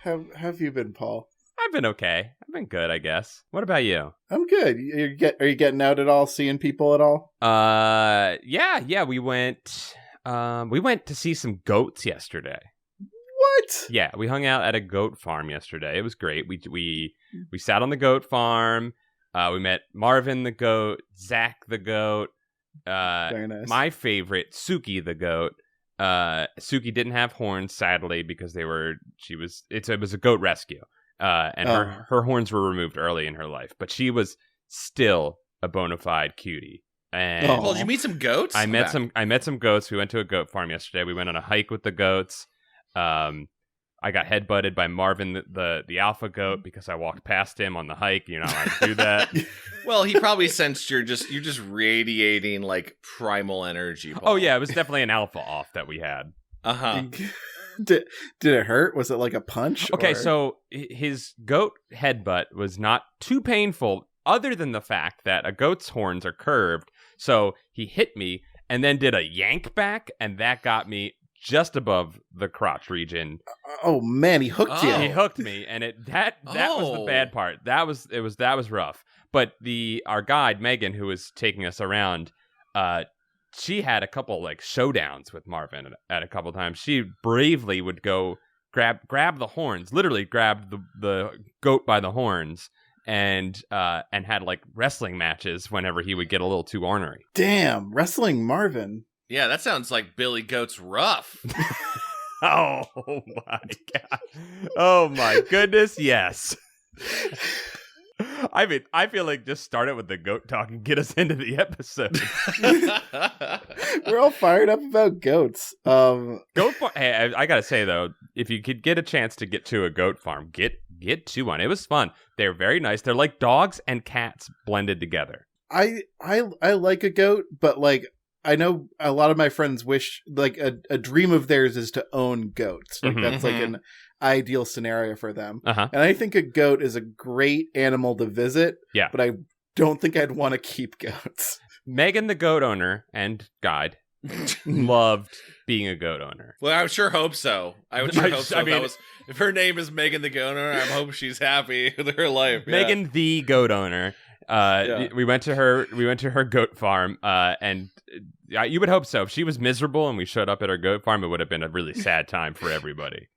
How have you been, Paul? I've been okay. I've been good, I guess. What about you? I'm good. Are you getting out at all? Seeing people at all? Yeah. We went to see some goats yesterday. What? Yeah, we hung out at a goat farm yesterday. It was great. We sat on the goat farm. We met Marvin the goat, Zach the goat. Very nice. My favorite, Suki the goat. Suki didn't have horns, sadly, because it was a goat rescue. And her horns were removed early in her life, but she was still a bona fide cutie. And did you meet some goats? I met some goats. We went to a goat farm yesterday. We went on a hike with the goats. I got headbutted by Marvin, the alpha goat, because I walked past him on the hike. You're not allowed to do that. Well, he probably sensed you're just radiating like primal energy, Paul. Oh yeah, it was definitely an alpha off that we had. Did it hurt? Was it like a punch? Okay, so his goat headbutt was not too painful, other than the fact that a goat's horns are curved. So he hit me and then did a yank back, and that got me just above the crotch region. Oh man, he hooked you. He hooked me, and that was the bad part. That was rough. But our guide Megan, who was taking us around, she had a couple like showdowns with Marvin at a couple times. She bravely would go grab the horns, literally grab the goat by the horns, and had like wrestling matches whenever he would get a little too ornery. Damn, wrestling Marvin. Yeah, that sounds like Billy Goat's rough. Oh my god. Oh my goodness, yes. I mean, I feel like just start it with the goat talk and get us into the episode. We're all fired up about goats. Hey, I gotta say though, if you could get a chance to get to a goat farm, get to one. It was fun. They're very nice. They're like dogs and cats blended together. I like a goat, but like I know a lot of my friends wish, like, a dream of theirs is to own goats. Like, that's like an ideal scenario for them. And I think a goat is a great animal to visit. Yeah. But I don't think I'd want to keep goats. Megan, the goat owner and guide, loved being a goat owner. Well, I would sure hope so. I would sure hope so. If her name is Megan the goat owner, I hope she's happy with her life. Yeah. Megan, the goat owner. We went to her goat farm, and you would hope so. If she was miserable and we showed up at her goat farm, it would have been a really sad time for everybody.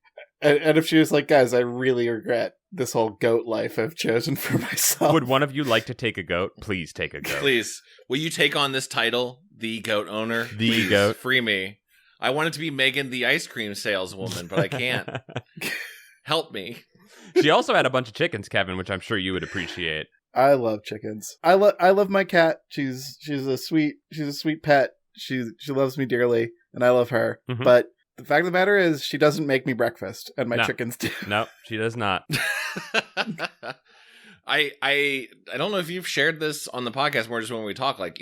And if she was like, guys, I really regret this whole goat life I've chosen for myself. Would one of you like to take a goat? Please take a goat. Please. Will you take on this title, the goat owner? The goat. Free me. I wanted to be Megan, the ice cream saleswoman, but I can't. Help me. She also had a bunch of chickens, Kevin, which I'm sure you would appreciate. I love chickens. I love my cat. She's a sweet pet. She loves me dearly, and I love her. Mm-hmm. But the fact of the matter is, she doesn't make me breakfast, and my chickens do. No, she does not. I don't know if you've shared this on the podcast more, just when we talk. Like,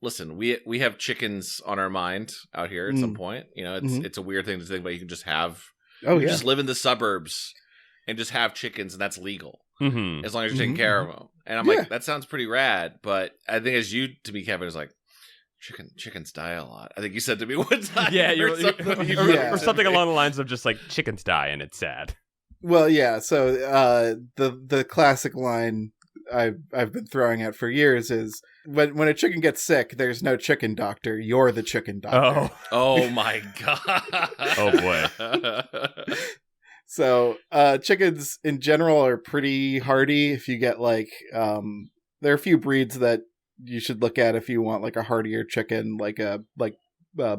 listen, we have chickens on our mind out here at some point. It's a weird thing to think about. You can just have, just live in the suburbs and just have chickens, and that's legal. Mm-hmm. As long as you're taking care of them. And I'm like, that sounds pretty rad. But I think to me, Kevin, is like, chickens die a lot. I think you said to me one time. Yeah, or something along the lines of just like, chickens die and it's sad. Well, yeah. So the classic line I've been throwing out for years is, when a chicken gets sick, there's no chicken doctor. You're the chicken doctor. Oh my god. Oh boy. So, chickens in general are pretty hardy. If you get there are a few breeds that you should look at if you want like a hardier chicken, like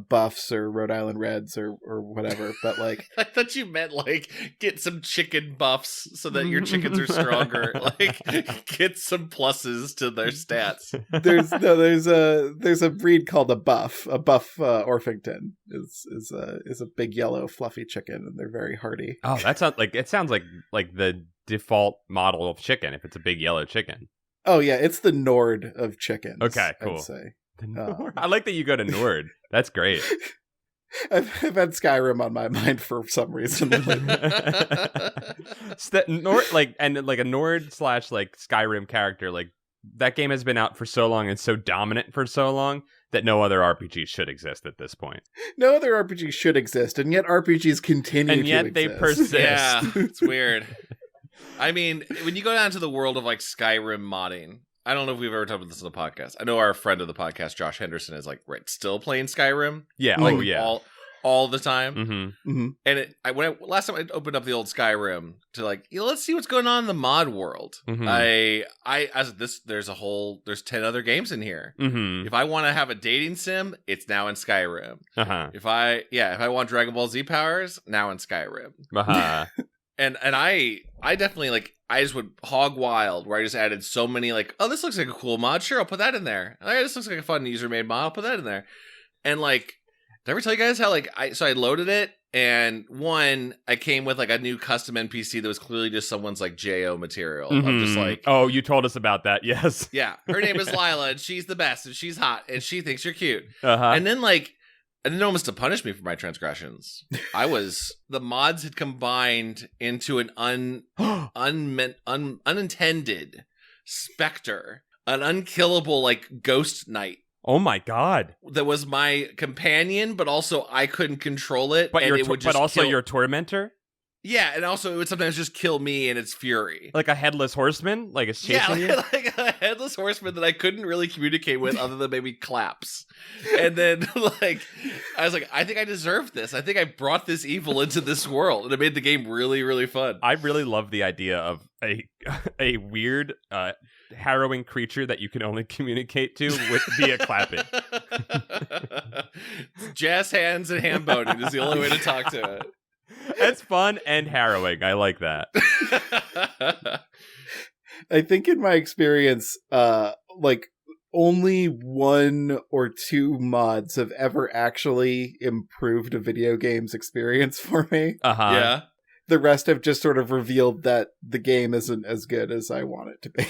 Buffs or Rhode Island Reds or whatever. But like, I thought you meant like get some chicken buffs so that your chickens are stronger. Like, get some pluses to their stats. There's a breed called a Buff. A Buff Orpington is a big yellow fluffy chicken, and they're very hardy. Oh, that sounds like the default model of chicken if it's a big yellow chicken. Oh yeah, it's the Nord of chickens. Okay, cool. I'd say. I like that you go to Nord. That's great. I've had Skyrim on my mind for some reason. Nord, and a Nord / Skyrim character, like that game has been out for so long and so dominant for so long that no other RPG should exist at this point. No other RPG should exist, and yet RPGs continue to exist. And yet they persist. Yeah, it's weird. I mean, when you go down to the world of like Skyrim modding, I don't know if we've ever talked about this on the podcast. I know our friend of the podcast, Josh Henderson, is like still playing Skyrim. Yeah, like, all the time. Mm-hmm. Mm-hmm. And last time I opened up the old Skyrim to like, let's see what's going on in the mod world. Mm-hmm. There's 10 other games in here. Mm-hmm. If I want to have a dating sim, it's now in Skyrim. Uh-huh. If I want Dragon Ball Z powers, now in Skyrim. Uh-huh. And I definitely like, I just went hog wild where I just added so many like, oh, this looks like a cool mod. Sure, I'll put that in there. Oh, this looks like a fun user-made mod. I'll put that in there. And like, did I ever tell you guys how like I loaded it and I came with like a new custom NPC that was clearly just someone's like JO material. Mm-hmm. I'm just like, oh, you told us about that. Yes. Yeah. Her name is Lila and she's the best and she's hot and she thinks you're cute. Uh-huh. And then like, I didn't almost to punish me for my transgressions. The mods had combined into an unintended specter, an unkillable like ghost knight. Oh my god! That was my companion, but also I couldn't control it. But your tormentor. Yeah, and also it would sometimes just kill me in its fury. Like a headless horseman? Like it's chasing you? Like a headless horseman that I couldn't really communicate with other than maybe claps. And then like I was like, I think I deserved this. I think I brought this evil into this world. And it made the game really, really fun. I really love the idea of a weird harrowing creature that you can only communicate to via clapping. Jazz hands and hand boning is the only way to talk to it. It's fun and harrowing. I like that. I think in my experience, like only 1 or 2 mods have ever actually improved a video game's experience for me. Uh-huh. Yeah. The rest have just sort of revealed that the game isn't as good as I want it to be.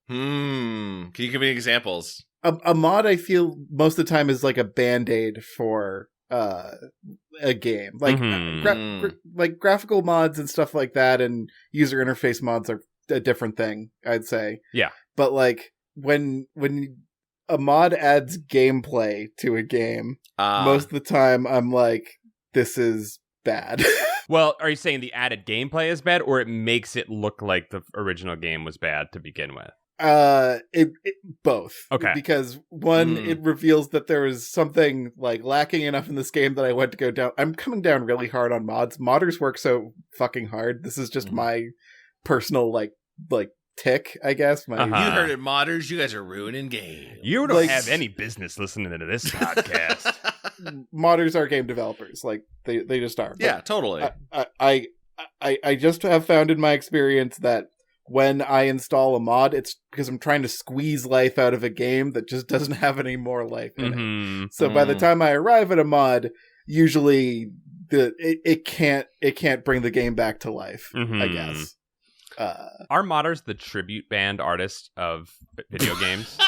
Can you give me examples? A mod I feel most of the time is like a band-aid for a game, like like graphical mods and stuff like that, and user interface mods are a different thing, I'd say. Yeah, but like when a mod adds gameplay to a game, most of the time I'm like, this is bad. Well, are you saying the added gameplay is bad, or it makes it look like the original game was bad to begin with? Both. Okay. Because one, it reveals that there is something like lacking enough in this game that I went to go down. I'm coming down really hard on mods. Modders work so fucking hard. This is just my personal like tick, I guess. You heard it, modders. You guys are ruining games. You don't have any business listening to this podcast. Modders are game developers. Like they just are. Yeah, totally. I just have found in my experience that when I install a mod, it's because I'm trying to squeeze life out of a game that just doesn't have any more life in it. So by the time I arrive at a mod, usually it can't bring the game back to life, I guess. Are modders the tribute band artists of video games?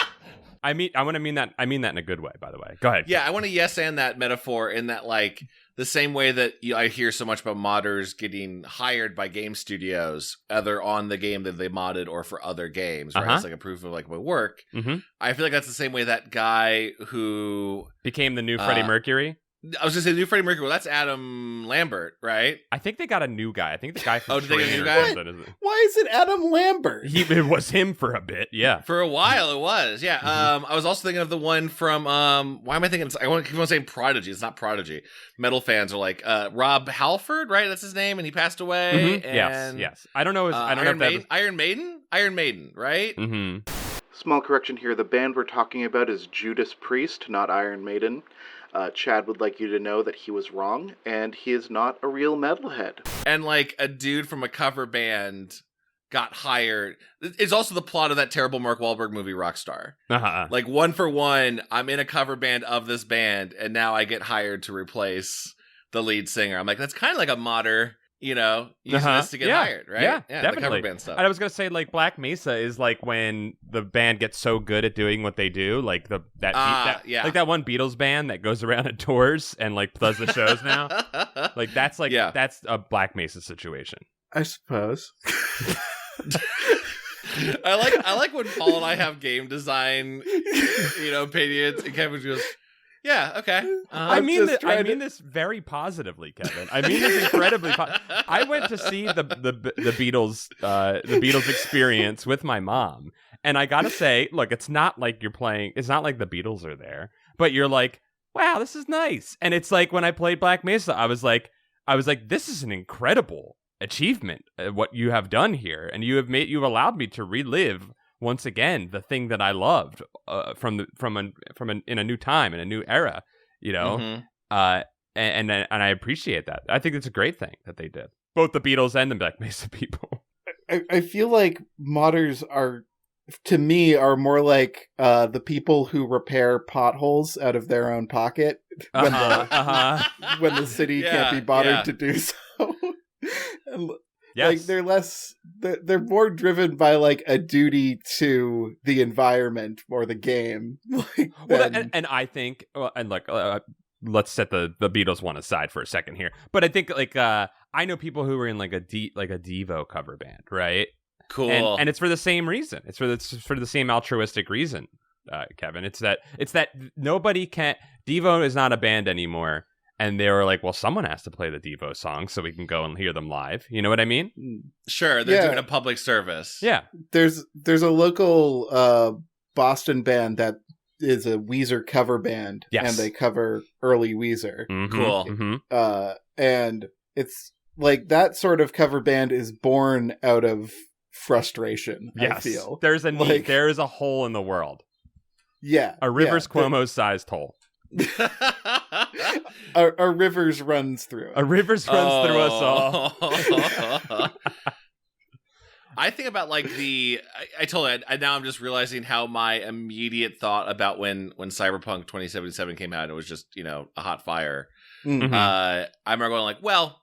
I mean that in a good way, by the way. Go ahead. Yeah, I want to yes and that metaphor in that, like, the same way that I hear so much about modders getting hired by game studios, either on the game that they modded or for other games, right? It's like a proof of like my work. I feel like that's the same way that guy who became the new Freddie Mercury. I was going to say the new Freddie Mercury. Well, that's Adam Lambert, right? I think they got a new guy. I think the guy from did they get a new guy? Why is it Adam Lambert? It was him for a bit, yeah. For a while, it was, yeah. I was also thinking of the one from, why am I thinking? I want to keep on saying Prodigy. It's not Prodigy. Metal fans are like, Rob Halford, right? That's his name, and he passed away. And, yes. I don't know. Iron Maiden, right? Small correction here. The band we're talking about is Judas Priest, not Iron Maiden. Chad would like you to know that he was wrong, and he is not a real metalhead. And like a dude from a cover band got hired. It's also the plot of that terrible Mark Wahlberg movie, Rockstar. Like, one for one, I'm in a cover band of this band, and now I get hired to replace the lead singer. I'm like, that's kind of like a modder, using this to get hired, right? Yeah, definitely. The cover band stuff. And I was gonna say, like, Black Mesa is like when the band gets so good at doing what they do, like like that one Beatles band that goes around and tours and like does the shows now. Like that's that's a Black Mesa situation, I suppose. I like when Paul and I have game design, opinions, and Kevin goes, "Yeah, okay." I mean this very positively, Kevin. I mean this incredibly. I went to see the Beatles experience with my mom, and I gotta say, look, it's not like you're playing. It's not like the Beatles are there, but you're like, wow, this is nice. And it's like when I played Black Mesa, I was like, this is an incredible achievement, what you have done here, and you've allowed me to relive once again the thing that I loved in a new time, in a new era, and I appreciate that. I think it's a great thing that they did, both the Beatles and the Black Mesa people. I feel like modders are more like the people who repair potholes out of their own pocket when the city can't be bothered to do so. Yes. Like they're more driven by like a duty to the environment or the game. And I think, let's set the Beatles one aside for a second here. But I think I know people who were in like a Devo cover band, right? Cool. And it's for the same reason. It's for the same altruistic reason, Kevin. It's that nobody can. Devo is not a band anymore. And they were like, well, someone has to play the Devo songs so we can go and hear them live. You know what I mean? Sure. They're doing a public service. Yeah. There's a local Boston band that is a Weezer cover band. Yes. And they cover early Weezer. Mm-hmm. Cool. Mm-hmm. And it's like that sort of cover band is born out of frustration, yes. I feel. There's a need. There is a hole in the world. Yeah. A Rivers Cuomo-sized hole. Our rivers runs through. A rivers runs through us all. I think about like I told you, now I'm just realizing how my immediate thought about when Cyberpunk 2077 came out, it was just, a hot fire. Mm-hmm. I remember going like, well,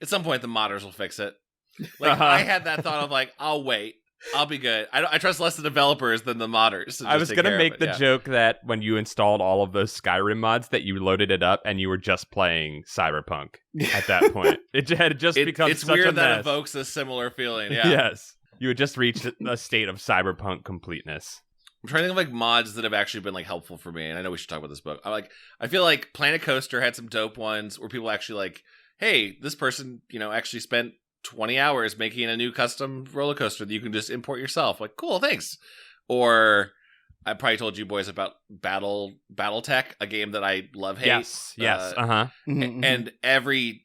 at some point the modders will fix it. Like I had that thought of like, I'll wait. I'll be good. I trust less the developers than the modders. I was going to make the joke that when you installed all of those Skyrim mods that you loaded it up and you were just playing Cyberpunk at that point. It had just become it's such weird a mess. That evokes a similar feeling. Yeah. Yes. You had just reached a state of Cyberpunk completeness. I'm trying to think of like mods that have actually been like helpful for me. And I know we should talk about this book. I feel like Planet Coaster had some dope ones where people actually like, hey, this person, actually spent 20 hours making a new custom roller coaster that you can just import yourself. Like, cool, thanks. Or I probably told you boys about BattleTech, a game that I love-hate. Yes. And every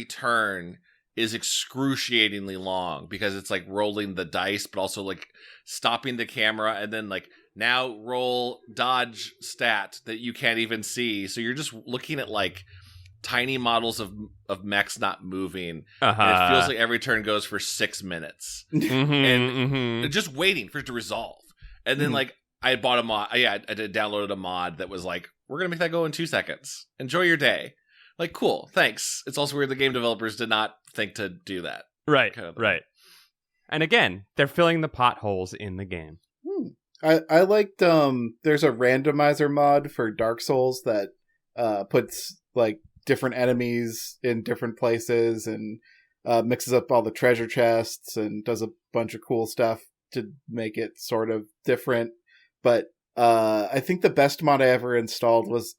turn is excruciatingly long because it's like rolling the dice, but also like stopping the camera and then like now roll dodge stat that you can't even see. So you're just looking at like tiny models of mechs not moving, and it feels like every turn goes for 6 minutes, and just waiting for it to resolve. And then like I bought a mod, I downloaded a mod that was like, we're gonna make that go in 2 seconds. Enjoy your day. Like, cool, thanks. It's also weird the game developers did not think to do that. Right, right. And again, they're filling the potholes in the game. I liked there's a randomizer mod for Dark Souls that puts like different enemies in different places and mixes up all the treasure chests and does a bunch of cool stuff to make it sort of different. But I think the best mod I ever installed was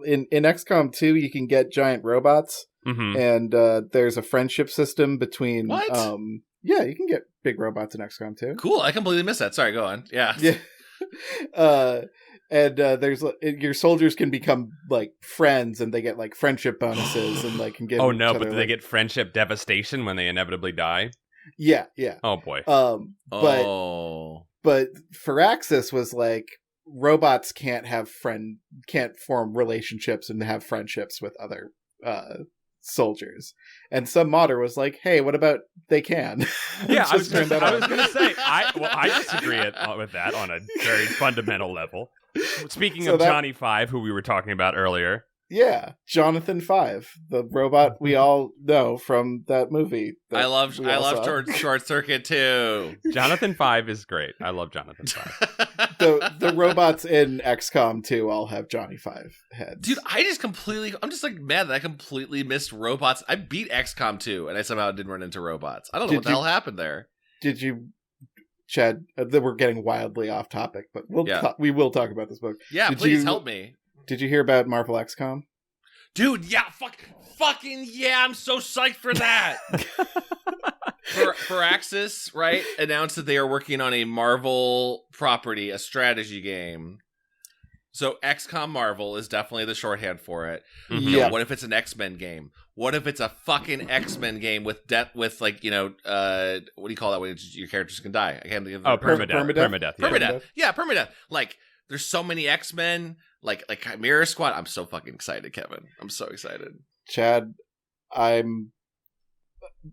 in XCOM 2 you can get giant robots, and there's a friendship system between yeah, you can get big robots in XCOM 2. Cool, I completely missed that. Sorry, go on. Yeah. And there's your soldiers can become like friends, and they get like friendship bonuses, and like can give. Oh no! But do they get friendship devastation when they inevitably die? Yeah. Oh boy. But Firaxis was like robots can't form relationships and have friendships with other soldiers, and some modder was like, "Hey, what about they can?" Yeah, I was going to say I disagree with that on a very fundamental level. Speaking of Johnny Five, who we were talking about earlier. Yeah, Jonathan 5, the robot we all know from that movie. I love Short Circuit too. Jonathan 5 is great. I love Jonathan 5. The robots in XCOM 2 all have Johnny 5 heads. Dude, I'm just like mad that I completely missed robots. I beat XCOM 2 and I somehow didn't run into robots. I don't know what the hell happened there. Did you Chad, we're getting wildly off topic, but we will talk about this book. Yeah, please help me. Did you hear about Marvel XCOM? Dude, yeah, fucking yeah, I'm so psyched for that. Firaxis, right, announced that they are working on a Marvel property, a strategy game. So XCOM Marvel is definitely the shorthand for it. Mm-hmm. You know, what if it's an X-Men game? What if it's a fucking X-Men game with like, you know, what do you call that when your characters can die? I can't think of permadeath. Yeah, permadeath. Like, there's so many X-Men, like Chimera Squad. I'm so fucking excited, Kevin. I'm so excited. Chad,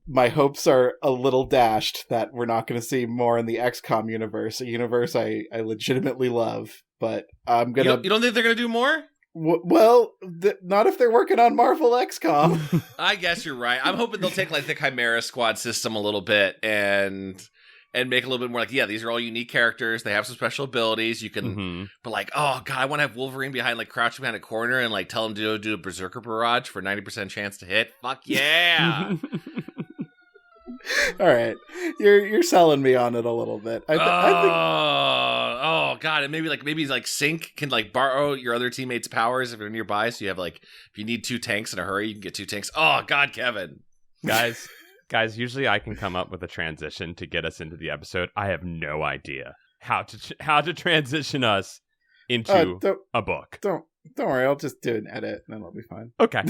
my hopes are a little dashed that we're not going to see more in the XCOM universe, a universe I legitimately love, but I'm going to... You don't think they're going to do more? Well, not if they're working on Marvel XCOM. I guess you're right. I'm hoping they'll take like the Chimera Squad system a little bit and make a little bit more like, yeah, these are all unique characters. They have some special abilities. You can, but like, oh god, I want to have Wolverine behind, like crouching behind a corner and like tell him to do a Berserker Barrage for 90% chance to hit. Fuck yeah! All right, you're selling me on it a little bit. I think. Oh god, and maybe Sync can like borrow your other teammates' powers if they're nearby. So you have like, if you need 2 tanks in a hurry, you can get 2 tanks. Oh god, Kevin, guys, usually I can come up with a transition to get us into the episode. I have no idea how to transition us into a book. Don't worry, I'll just do an edit and then it'll be fine. Okay.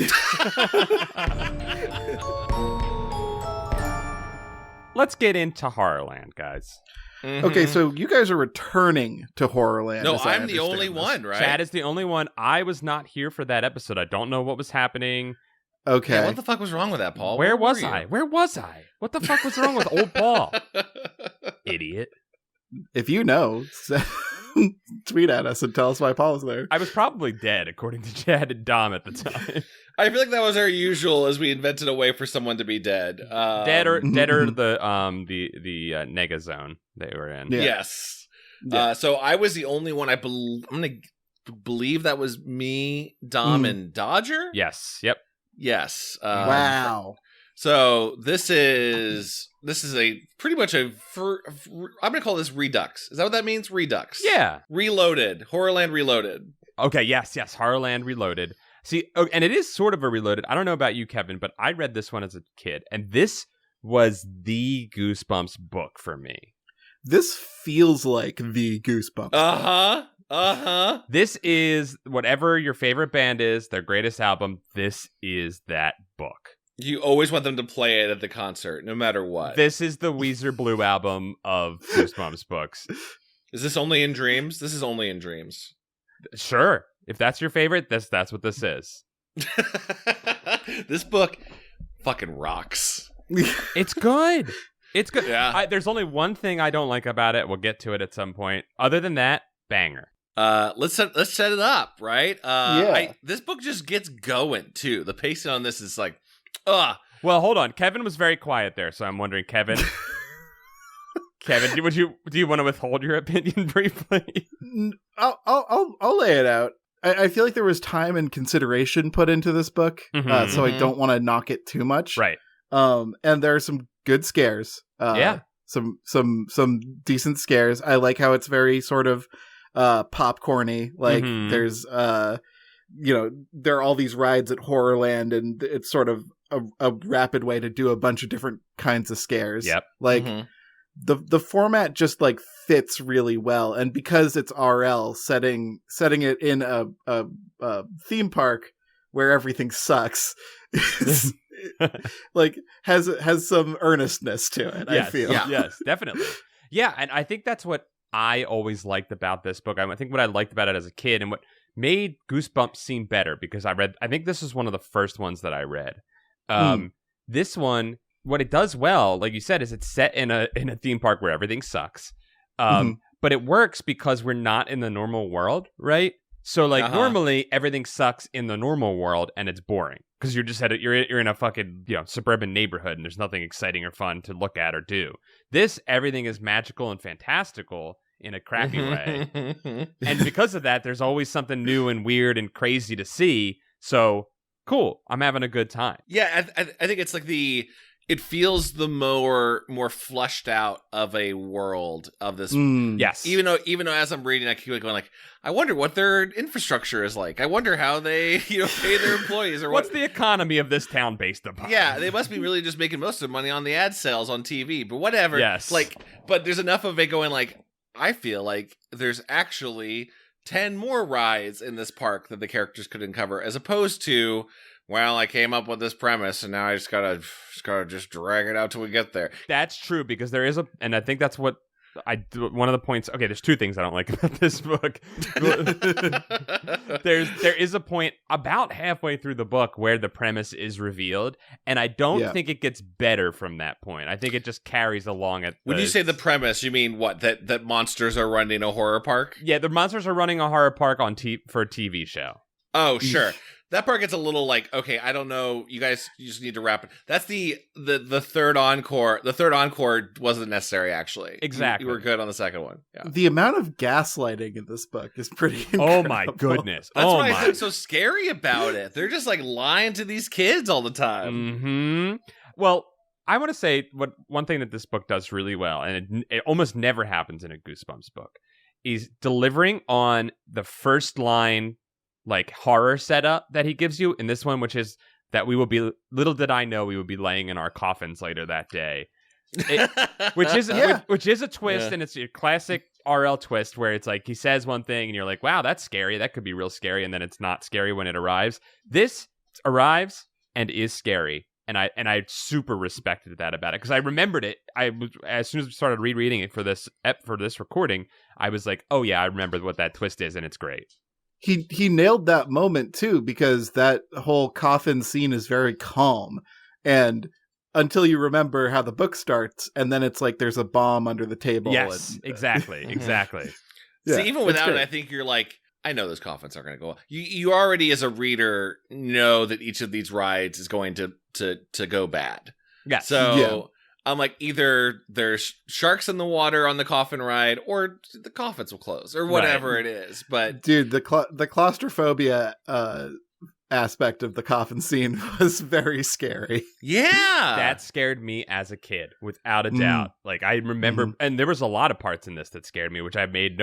Let's get into HorrorLand, guys. Mm-hmm. Okay, so you guys are returning to HorrorLand. No, I'm the only one, right? Chad is the only one. I was not here for that episode. I don't know what was happening. Okay. Yeah, what the fuck was wrong with that, Paul? Where was I? What the fuck was wrong with old Paul? Idiot. If you know, tweet at us and tell us why Paul was there. I was probably dead, according to Chad and Dom at the time. I feel like that was our usual, as we invented a way for someone to be dead. Dead or the Nega zone they were in. Yeah. Yes. Yeah. So I was the only one. I'm gonna believe that was me, Dom, and Dodger. Yes. Yep. Yes. Wow. So this is a pretty much I'm gonna call this Redux. Is that what that means? Redux. Yeah. Reloaded. HorrorLand Reloaded. Okay. Yes. HorrorLand Reloaded. See, and it is sort of a Reloaded. I don't know about you, Kevin, but I read this one as a kid, and this was the Goosebumps book for me. This feels like the Goosebumps. This is whatever your favorite band is, their greatest album. This is that book. You always want them to play it at the concert, no matter what. This is the Weezer Blue album of Goosebumps books. Is this only in dreams? This is only in dreams. Sure. If that's your favorite, that's what this is. This book fucking rocks. It's good. It's good. Yeah. There's only one thing I don't like about it. We'll get to it at some point. Other than that, banger. Let's set it up, right? Yeah. This book just gets going too. The pacing on this is like, Well, hold on. Kevin was very quiet there, so I'm wondering, Kevin. Kevin, do you want to withhold your opinion briefly? I'll lay it out. I feel like there was time and consideration put into this book, so I don't want to knock it too much. Right. And there are some good scares. Some decent scares. I like how it's very sort of popcorny. Like there's there are all these rides at HorrorLand, and it's sort of a rapid way to do a bunch of different kinds of scares. Yep. Like the format just like fits really well, and because it's RL setting it in a theme park where everything sucks, like has some earnestness to it. Yes, I feel. Yes, definitely. Yeah, and I think that's what I always liked about this book. I think what I liked about it as a kid, and what made Goosebumps seem better, because I think this is one of the first ones that I read. This one, what it does well, like you said, is it's set in a theme park where everything sucks. But it works because we're not in the normal world, right? So like normally everything sucks in the normal world and it's boring because you're just you're in a fucking suburban neighborhood and there's nothing exciting or fun to look at or do. This, everything is magical and fantastical in a crappy way. And because of that, there's always something new and weird and crazy to see. So cool, I'm having a good time. Yeah, I think it's like it feels the more fleshed out of a world of this. Yes. Even though as I'm reading, I keep going like, I wonder what their infrastructure is like. I wonder how they, pay their employees or what's the economy of this town based upon. Yeah, they must be really just making most of the money on the ad sales on TV, but whatever. Yes. But there's enough of it going like, I feel like there's actually 10 more rides in this park that the characters could uncover, as opposed to, well, I came up with this premise and now I just gotta drag it out till we get there. That's true, because there is and I think that's what one of the points. Okay, there's two things I don't like about this book. there is a point about halfway through the book where the premise is revealed, and I don't think it gets better from that point. I think it just carries along at. When you say the premise, you mean what? That monsters are running a horror park? Yeah, the monsters are running a horror park for a TV show. Oh, sure. That part gets a little like, okay, I don't know. You guys, you just need to wrap it. That's the third encore. The third encore wasn't necessary, actually. Exactly. You were good on the second one. Yeah. The amount of gaslighting in this book is pretty incredible. Oh my goodness. That's why I think so scary about it. They're just like lying to these kids all the time. Mm-hmm. Well, I want to say one thing that this book does really well, and it almost never happens in a Goosebumps book, is delivering on the first line like horror setup that he gives you in this one, which is that little did I know we would be laying in our coffins later that day. Which is a twist, and it's your classic RL twist where it's like he says one thing and you're like, wow, that's scary. That could be real scary, and then it's not scary when it arrives. This arrives and is scary. And I super respected that about it, because I remembered it. As soon as I started rereading it for this recording, I was like, oh yeah, I remember what that twist is, and it's great. He nailed that moment too, because that whole coffin scene is very calm, and until you remember how the book starts, and then it's like there's a bomb under the table. Yes, exactly. Yeah, see, even without it, I think you're like, I know those coffins aren't going to go well. You already, as a reader, know that each of these rides is going to go bad. Yeah. So I'm like, either there's sharks in the water on the coffin ride, or the coffins will close, or whatever it is. But dude, the claustrophobia aspect of the coffin scene was very scary. Yeah, that scared me as a kid, without a doubt. Like, I remember, and there was a lot of parts in this that scared me, which I made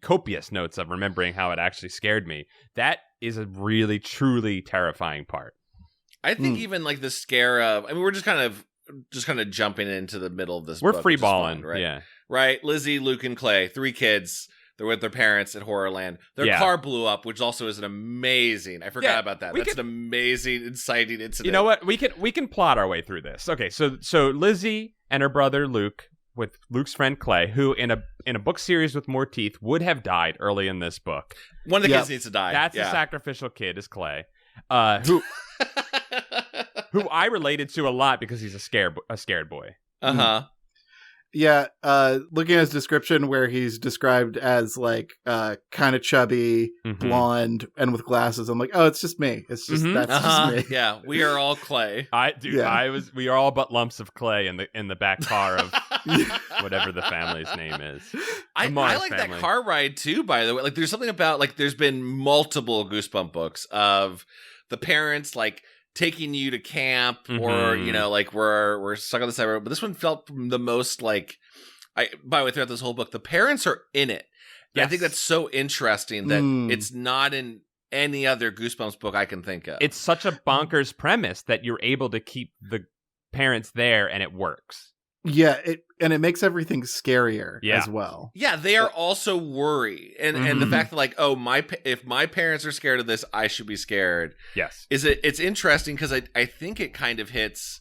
copious notes of, remembering how it actually scared me. That is a really, truly terrifying part. I think even like the scare of, I mean, we're just kind of jumping into the middle of this book. We're free balling, right? Yeah. Right? Lizzie, Luke, and Clay, 3 kids. They're with their parents at HorrorLand. Their car blew up, which also is an amazing. I forgot about that. That's an amazing, inciting incident. You know what? We can plot our way through this. Okay, so Lizzie and her brother Luke, with Luke's friend Clay, who in a book series with more teeth would have died early in this book. One of the kids needs to die. That's the sacrificial kid, is Clay, who I related to a lot because he's a scared boy. Yeah, looking at his description, where he's described as like kind of chubby, blonde, and with glasses, I'm like, oh, it's just me. It's just that's just me. Yeah, we are all Clay. We are all but lumps of clay in the back car of whatever the family's name is. I like that car ride too, by the way. Like, there's something about, like, there's been multiple Goosebump books of the parents like taking you to camp, or like we're stuck on the side road. But this one felt the most like, by the way, throughout this whole book, the parents are in it. Yes. I think that's so interesting that it's not in any other Goosebumps book I can think of. It's such a bonkers premise that you're able to keep the parents there and it works. Yeah, it makes everything scarier as well. Yeah, they are also worried, and the fact that, like, oh, if my parents are scared of this, I should be scared. Yes, it's interesting, because I think it kind of hits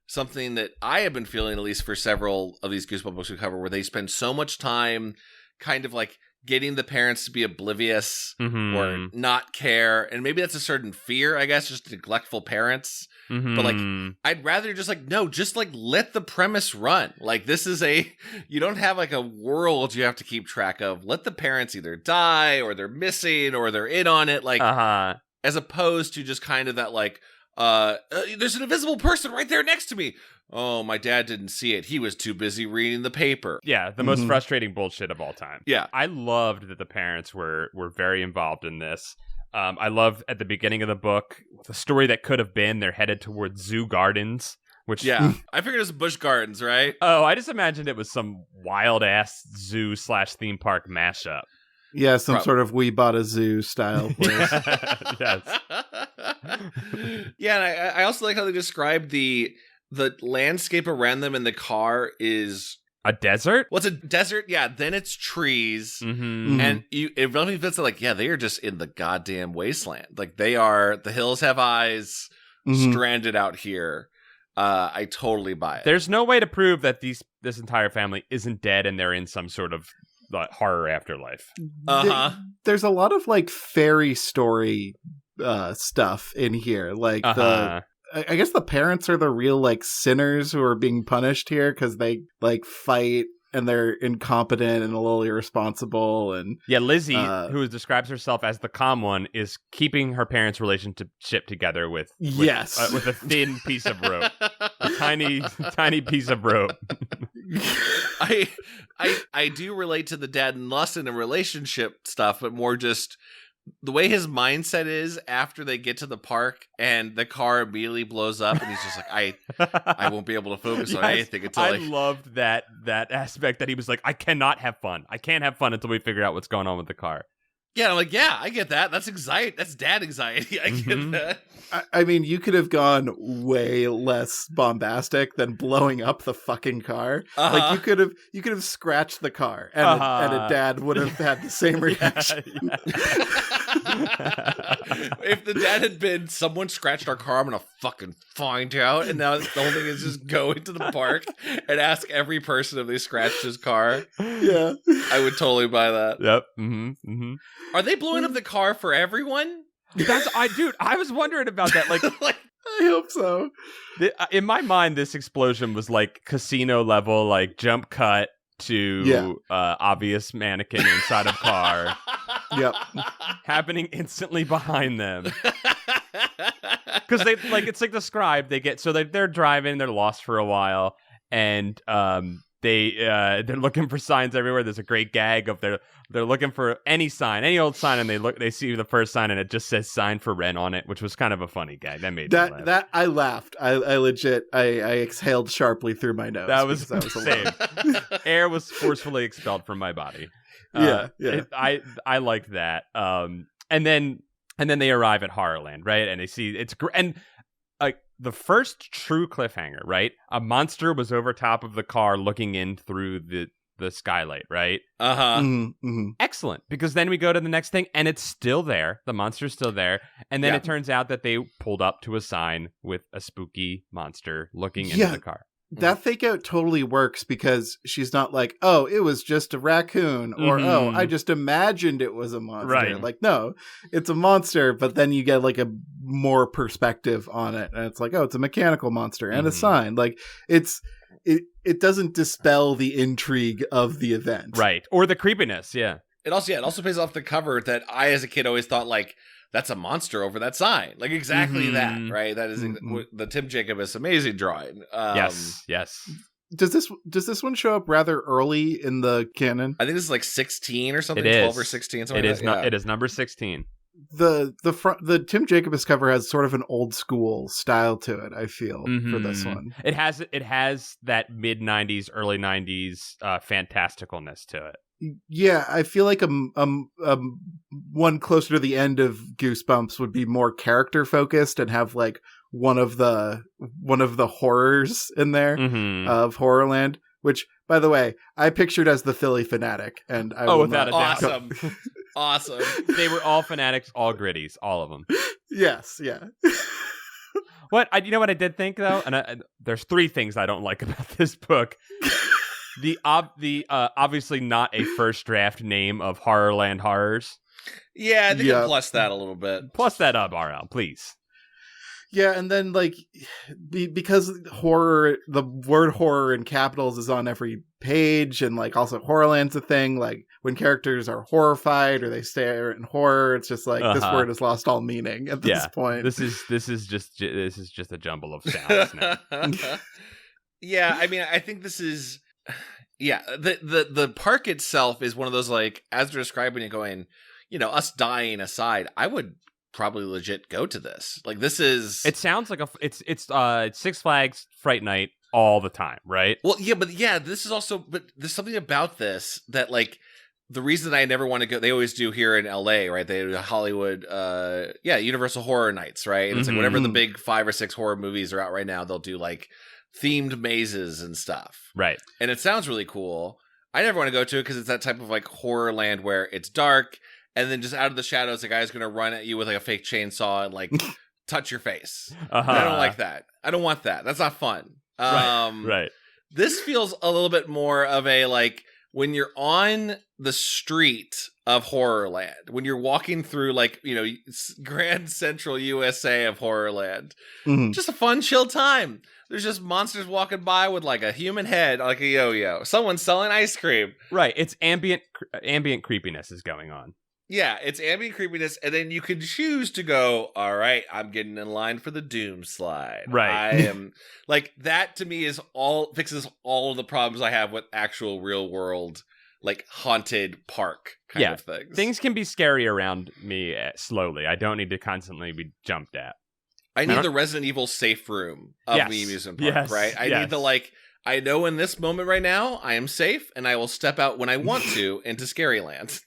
something that I have been feeling, at least for several of these Goosebumps books we cover, where they spend so much time kind of like getting the parents to be oblivious or not care, and maybe that's a certain fear, I guess, just neglectful parents. But like, I'd rather just let the premise run. Like, this is you don't have like a world you have to keep track of. Let the parents either die, or they're missing, or they're in on it. Like, as opposed to just kind of that like, there's an invisible person right there next to me. Oh, my dad didn't see it. He was too busy reading the paper. Yeah, the most frustrating bullshit of all time. Yeah. I loved that the parents were very involved in this. I love at the beginning of the book, the story that could have been, they're headed towards Zoo Gardens, Which I figured it was Busch Gardens, right? Oh, I just imagined it was some wild ass zoo / theme park mashup. Yeah, some sort of We Bought a Zoo style place. Yes. Yeah, and I also like how they described the landscape around them in the car is a desert. What's a desert? Yeah, then it's trees, and it really feels like they are just in the goddamn wasteland. Like they are. The hills have eyes. Stranded out here. I totally buy it. There's no way to prove that this entire family isn't dead and they're in some sort of horror afterlife. There's a lot of like fairy story stuff in here. Like I guess the parents are the real like sinners who are being punished here because they like fight and they're incompetent and a little irresponsible. And Lizzie, who describes herself as the calm one, is keeping her parents' relationship together with a thin piece of rope, a tiny piece of rope. I do relate to the dad and lust in a relationship stuff, but more just the way his mindset is after they get to the park and the car immediately blows up and he's just like, I won't be able to focus on anything until I loved that aspect that he was like, I cannot have fun. I can't have fun until we figure out what's going on with the car. Yeah, I'm like, I get that. That's anxiety. That's dad anxiety. I get that. I mean, you could have gone way less bombastic than blowing up the fucking car. Like you could have scratched the car, and a dad would have had the same reaction. If the dad had been, someone scratched our car, I'm gonna fucking find out. And now the whole thing is just go into the park and ask every person if they scratched his car. Yeah, I would totally buy that. Yep. Are they blowing up the car for everyone? I was wondering about that. Like, I hope so. In my mind, this explosion was like casino level, like jump cut to obvious mannequin inside of car. Yep, happening instantly behind them. Because they it's like described. They're driving. They're lost for a while, and they're looking for signs everywhere. There's a great gag of they're looking for any sign, any old sign, and they see the first sign and it just says "sign for rent" on it, which was kind of a funny gag. That made me laugh. That I laughed. I legit I exhaled sharply through my nose. That was same. Air was forcefully expelled from my body. I liked that. And then they arrive at Horrorland, right? And they see it's great. And the first true cliffhanger, right? A monster was over top of the car looking in through the skylight, right? Excellent, because then we go to the next thing and it's still there. The monster's still there. And then it turns out that they pulled up to a sign with a spooky monster looking into the car. That fake out totally works because she's not like, oh, it was just a raccoon, or oh, I just imagined it was a monster. Right. Like, no, it's a monster, but then you get like a more perspective on it, and it's like, oh, it's a mechanical monster and a sign. Like, it doesn't dispel the intrigue of the event, right? Or the creepiness. Yeah. It also pays off the cover that I, as a kid, always thought like, that's a monster over that sign. Like exactly that, right? That is the Tim Jacobus amazing drawing. Yes. Does this one show up rather early in the canon? I think this is like 16 or something, 12 or 16. It is not. It is number 16. The Tim Jacobus cover has sort of an old school style to it, I feel, for this one. It has that mid 90s, early 90s fantasticalness to it. Yeah, I feel like one closer to the end of Goosebumps would be more character focused and have like one of the horrors in there of Horrorland, which, by the way, I pictured as the Philly Fanatic, and without a doubt, awesome. They were all fanatics, all gritties, all of them. Yes, yeah. You know what I did think though, and there's three things I don't like about this book. The obviously not a first draft name of Horrorland Horrors. Yeah, they can plus that a little bit. Plus that up, RL, please. Yeah, and then like because horror, the word horror in capitals is on every page, and like also Horrorland's a thing. Like when characters are horrified or they stare in horror, it's just like this word has lost all meaning at this point. This is just a jumble of sounds now. Yeah, I mean, I think this is. Yeah, the park itself is one of those, like, as they're describing it, going, us dying aside, I would probably legit go to this. Like, this is... It sounds like it's Six Flags Fright Night all the time, right? Well, yeah, but this is also... But there's something about this that, like, the reason I never want to go... They always do here in LA, right? They do Hollywood, Universal Horror Nights, right? And it's like whenever the big 5 or 6 horror movies are out right now, they'll do, like, themed mazes and stuff. Right. And it sounds really cool. I never want to go to it because it's that type of, like, horror land where it's dark, and then just out of the shadows, the guy's going to run at you with, like, a fake chainsaw and, like, touch your face. Uh-huh. I don't like that. I don't want that. That's not fun. Right. This feels a little bit more of a, like, when you're on the street of HorrorLand, when you're walking through, like, you know, Grand Central USA of HorrorLand, just a fun, chill time. There's just monsters walking by with, like, a human head, like a yo-yo. Someone's selling ice cream. Right. It's ambient creepiness is going on. Yeah, it's ambient creepiness, and then you can choose to go, all right, I'm getting in line for the Doom slide. Right. I am, like, that to me is fixes all of the problems I have with actual real world, like, haunted park kind of things. Things can be scary around me slowly. I don't need to constantly be jumped at. I need the Resident Evil safe room of the amusement park, right? I need the, like, I know in this moment right now, I am safe, and I will step out when I want to into Scaryland.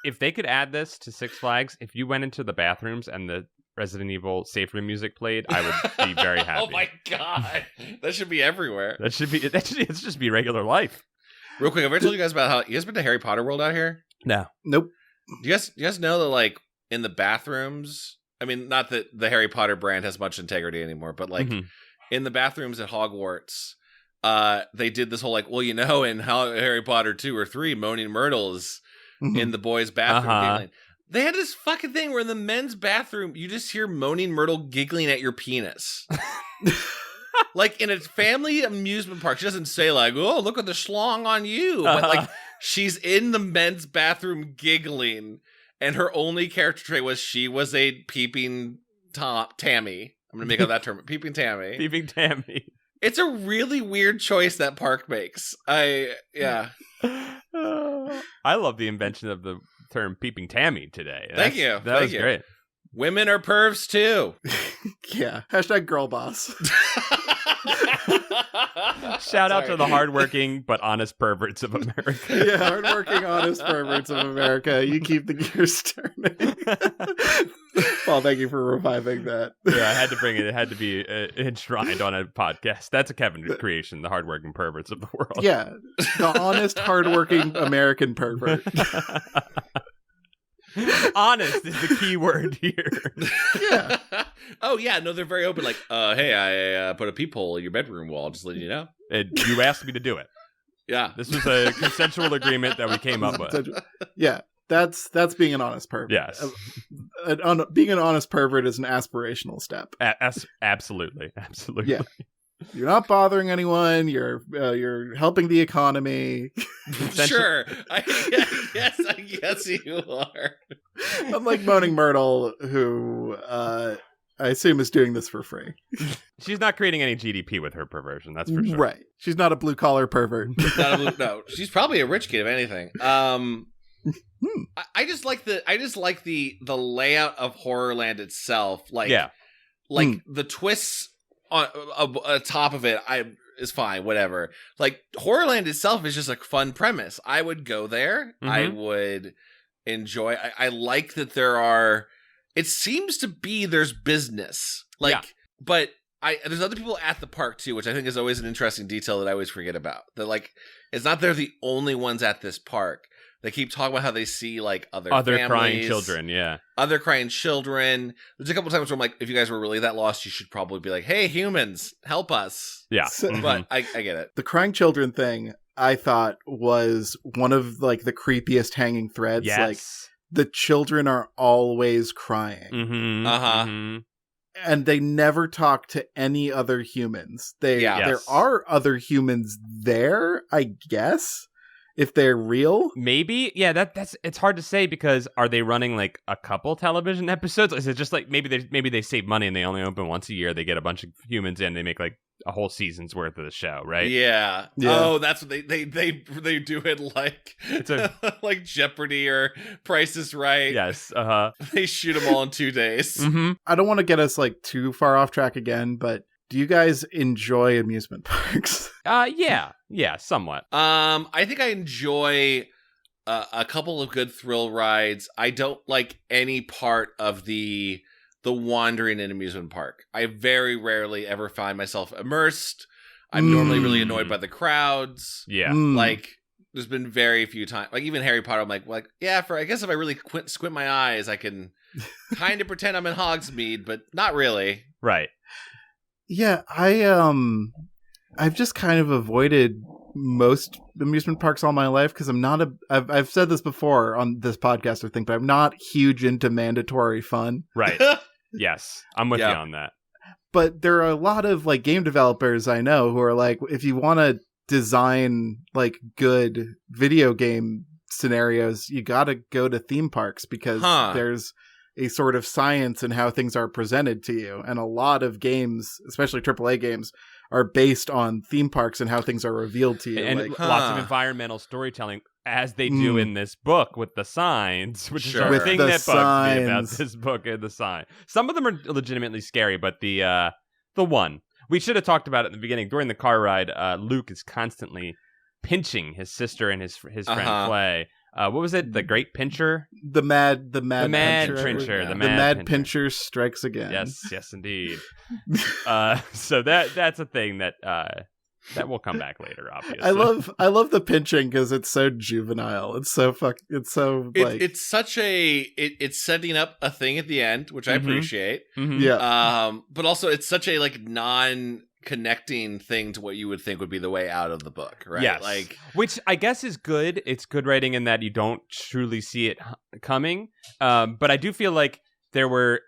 If they could add this to Six Flags, if you went into the bathrooms and the Resident Evil safe room music played, I would be very happy. Oh my god, that should be everywhere. It should just be regular life. Real quick, have I told you guys about how you guys been to Harry Potter World out here? No, nope. Do you guys know that, like, in the bathrooms? I mean, not that the Harry Potter brand has much integrity anymore, but, like, in the bathrooms at Hogwarts, they did this whole, like, well, you know, in Harry Potter 2 or 3, Moaning Myrtle is in the boys' bathroom giggling. They had this fucking thing where in the men's bathroom, you just hear Moaning Myrtle giggling at your penis. Like, in a family amusement park, she doesn't say, like, oh, look at the schlong on you. But, like, she's in the men's bathroom giggling, and her only character trait was she was a peeping Tammy. I'm going to make up that term. Peeping Tammy. Peeping Tammy. It's a really weird choice that park makes. I love the invention of the term peeping Tammy today. Thank you. That was great. Women are pervs too. Yeah. Hashtag girl boss. Shout out to the hardworking but honest perverts of America. Yeah, hardworking, honest perverts of America. You keep the gears turning. Paul, thank you for reviving that. Yeah, I had to bring it. It had to be enshrined on a podcast. That's a Kevin creation, the hardworking perverts of the world. Yeah, the honest, hardworking American pervert. Honest is the key word here. Yeah. Oh, yeah. No, they're very open. Like, hey, I put a peephole in your bedroom wall. Just letting you know. You asked me to do it. Yeah. This was a consensual agreement that we came up with. Yeah. That's being an honest pervert. Yes. Being an honest pervert is an aspirational step. Absolutely. Absolutely. Yeah. You're not bothering anyone. You're helping the economy. Sure. I guess you are. Unlike Moaning Myrtle, who I assume is doing this for free. She's not creating any GDP with her perversion. That's for sure. Right. She's not a blue collar pervert. No, she's probably a rich kid, if anything. I just like the layout of HorrorLand itself. Like, the twists on top of it is fine, whatever. Like, HorrorLand itself is just a fun premise. I would go there. I would enjoy. I like that it seems to be there's business. Like, but there's other people at the park too, which I think is always an interesting detail that I always forget about. That, like, it's not they're the only ones at this park. They keep talking about how they see, like, other families, crying children, other crying children. There's a couple times where I'm like, if you guys were really that lost, you should probably be like, hey, humans, help us. Yeah. But I get it. The crying children thing, I thought, was one of, like, the creepiest hanging threads. Yes. Like, the children are always crying. And they never talk to any other humans. There are other humans there, I guess. if they're real. Maybe, yeah. That's it's hard to say because are they running like a couple television episodes? Is it just like maybe they save money and they only open once a year? They get a bunch of humans in, they make like a whole season's worth of the show, right? Yeah. Oh, that's what they do it like it's like Jeopardy or Price is Right. Yes. They shoot them all in 2 days. Mm-hmm. I don't want to get us like too far off track again, but do you guys enjoy amusement parks? Yeah, somewhat. I think I enjoy a couple of good thrill rides. I don't like any part of the wandering in amusement park. I very rarely ever find myself immersed. I'm normally really annoyed by the crowds. Yeah. Like, there's been very few times, like even Harry Potter, I'm like, yeah, I guess if I really squint my eyes, I can kind of pretend I'm in Hogsmeade, but not really. Right. Yeah, I've just kind of avoided most amusement parks all my life because I've said this before on this podcast, I think, but I'm not huge into mandatory fun. Right. Yes, I'm with you on that. But there are a lot of like game developers I know who are like, if you want to design like good video game scenarios, you got to go to theme parks because there's a sort of science in how things are presented to you. And a lot of games, especially AAA games, are based on theme parks and how things are revealed to you. And like, lots of environmental storytelling, as they do in this book with the signs, which is the thing that bugs me about this book and the sign. Some of them are legitimately scary, but the one. We should have talked about it in the beginning. During the car ride, Luke is constantly pinching his sister and his friend Clay. What was it? The Great Pincher? The Mad Pincher. The Mad Pincher strikes again. Yes, indeed. So that's a thing that will come back later. Obviously, I love the pinching because it's so juvenile. It's so it's such it's setting up a thing at the end, which I appreciate. Mm-hmm. Yeah. But also it's such a like non-connecting thing to what you would think would be the way out of the book, right? Yes. Like, which I guess is good. It's good writing in that you don't truly see it coming. But I do feel like there were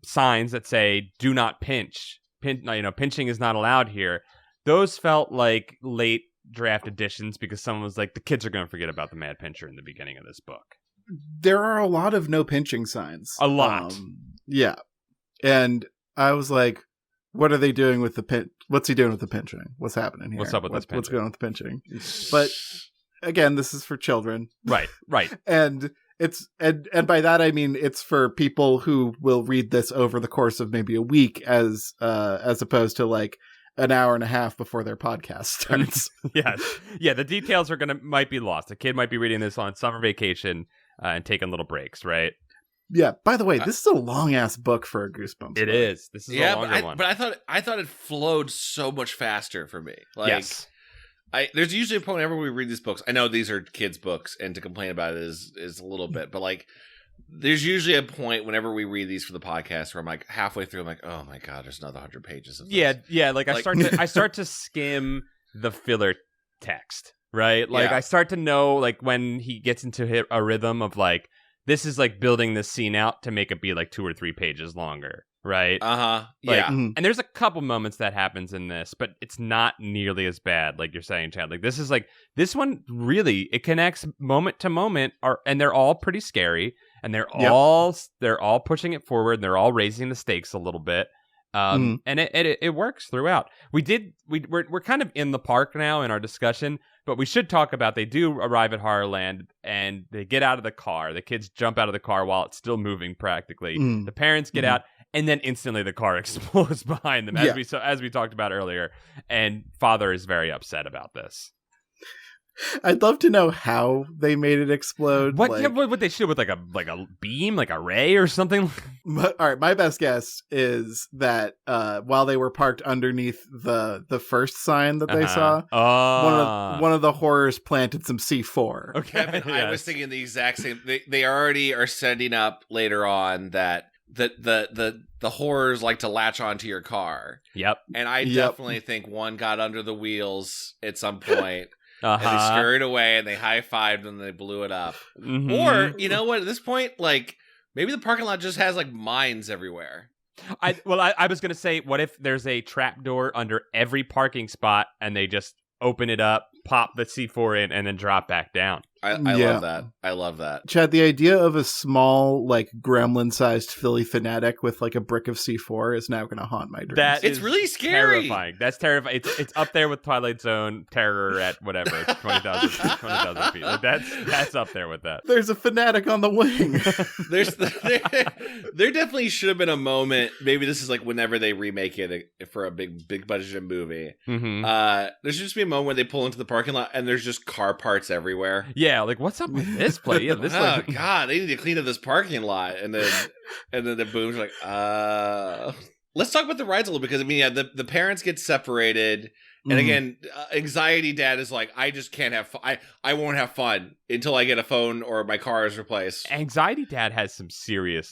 signs that say "Do not pinch." Pinching is not allowed here. Those felt like late draft editions because someone was like, the kids are going to forget about the Mad Pincher in the beginning of this book. There are a lot of no pinching signs. A lot. Yeah. And I was like, what are they doing with the pinch? What's he doing with the pinching? What's happening here? What's up with this pinching? What's going on with the pinching? But again, this is for children. Right. and it's and by that I mean it's for people who will read this over the course of maybe a week as opposed to like an hour and a half before their podcast starts. Yes. Yeah, the details might be lost. A kid might be reading this on summer vacation and taking little breaks, right? Yeah. By the way, this is a long ass book for a Goosebumps. It is. This is a longer one. But I thought it flowed so much faster for me. Like, yes. There's usually a point whenever we read these books. I know these are kids' books, and to complain about it is a little bit, but like, there's usually a point whenever we read these for the podcast where I'm like halfway through, I'm like, oh my god, there's another 100 pages of this. Yeah. Like I start to skim the filler text, right? Like I start to know like when he gets into a rhythm of like, this is like building this scene out to make it be like 2 or 3 pages longer, right? Yeah. And there's a couple moments that happens in this, but it's not nearly as bad, like you're saying, Chad. Like this one really, it connects moment to moment, and they're all pretty scary, and they're all pushing it forward, and they're all raising the stakes a little bit. And it works throughout. We're kind of in the park now in our discussion, but we should talk about they do arrive at HorrorLand and they get out of the car. The kids jump out of the car while it's still moving practically. The parents get out, and then instantly the car explodes behind them, as we talked about earlier. And father is very upset about this. I'd love to know how they made it explode. What they should with like a beam, like a ray or something. All right, my best guess is that while they were parked underneath the first sign that they saw, one of the horrors planted some C4. Okay, Kevin, yes. I was thinking the exact same. They already are setting up later on that the horrors like to latch onto your car. Yep, and I definitely think one got under the wheels at some point. And they scurried away and they high-fived and they blew it up. Or, you know what, at this point, like, maybe the parking lot just has, like, mines everywhere. I was going to say, what if there's a trap door under every parking spot and they just open it up pop the C4 in and then drop back down. I love that. I love that. Chad, the idea of a small, like, gremlin-sized Philly fanatic with, like, a brick of C4 is now going to haunt my dreams. It's really scary. Terrifying. That's terrifying. It's up there with Twilight Zone terror at whatever 20,000 feet. Like, that's up there with that. There's a fanatic on the wing. There definitely should have been a moment. Maybe this is like whenever they remake it for a big budgeted movie. Mm-hmm. There should just be a moment where they pull into the parking lot and there's just car parts everywhere. Yeah, like what's up with this place? Yeah, this God, they need to clean up this parking lot, and then the Booms are like, Let's talk about the rides a little, because I mean, yeah, the parents get separated. And again, anxiety dad is like, I just can't have fun. I won't have fun until I get a phone or my car is replaced. Anxiety dad has some serious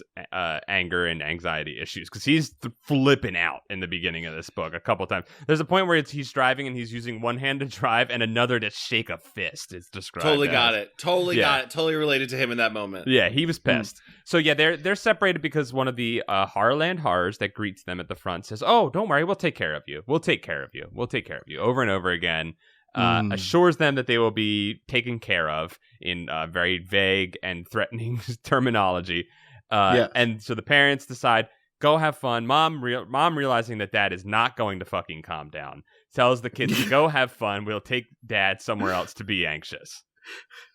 anger and anxiety issues, because he's flipping out in the beginning of this book a couple times. There's a point where he's driving and he's using one hand to drive and another to shake a fist. It's described. Totally got it. Totally related to him in that moment. Yeah, he was pissed. So yeah, they're separated because one of the HorrorLand horrors that greets them at the front says, "Oh, don't worry, we'll take care of you. We'll take care of you. We'll take care of you," over and over again. Assures them that they will be taken care of in very vague and threatening terminology. And so the parents decide, go have fun. Mom realizing that dad is not going to fucking calm down, tells the kids to go have fun. We'll take dad somewhere else to be anxious.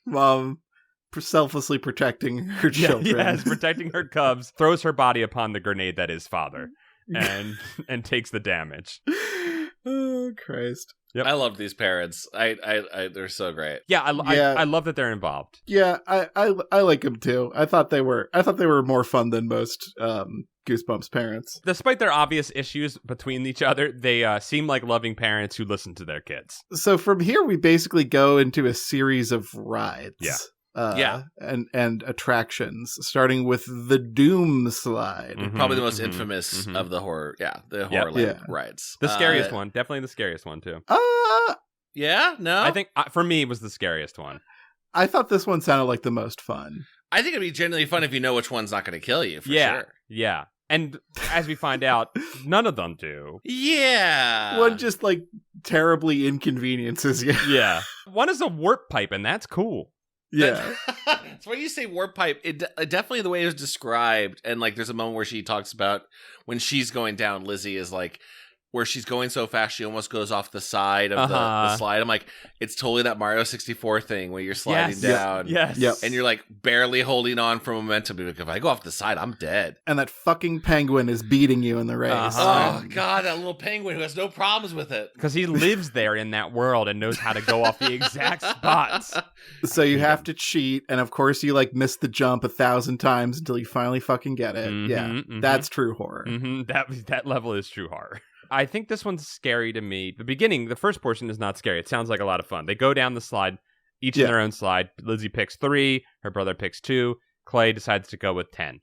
Mom selflessly protecting her children. Yes, protecting her cubs, throws her body upon the grenade that is father, and takes the damage. Oh, Christ. Yep. I love these parents. They're so great. Yeah, I love that they're involved. Yeah, I like them too. I thought they were more fun than most Goosebumps parents. Despite their obvious issues between each other, they seem like loving parents who listen to their kids. So from here, we basically go into a series of rides. And attractions, starting with the Doom Slide. Probably the most infamous of the horror. Yeah, the HorrorLand rides. The scariest one. Definitely the scariest one, too. Yeah? No? I think, for me, it was the scariest one. I thought this one sounded like the most fun. I think it'd be genuinely fun if you know which one's not going to kill you, for sure. Yeah. And as we find out, none of them do. Yeah. One just, like, terribly inconveniences you. Yeah. One is a warp pipe, and that's cool. Yeah. So when you say warp pipe, it definitely the way it was described, and like there's a moment where she talks about when she's going down, Lizzie is like, where she's going so fast she almost goes off the side of the slide. I'm like, it's totally that Mario 64 thing where you're sliding down. Yes. And you're like barely holding on for momentum. Like, if I go off the side, I'm dead. And that fucking penguin is beating you in the race. Oh, God, that little penguin who has no problems with it. Because he lives there in that world and knows how to go off the exact spots. So you have to cheat. And of course, you like miss the jump 1,000 times until you finally fucking get it. That's true horror. That level is true horror. I think this one's scary to me. The first portion is not scary. It sounds like a lot of fun. They go down the slide, each in their own slide. Lizzie picks 3. Her brother picks 2. Clay decides to go with 10.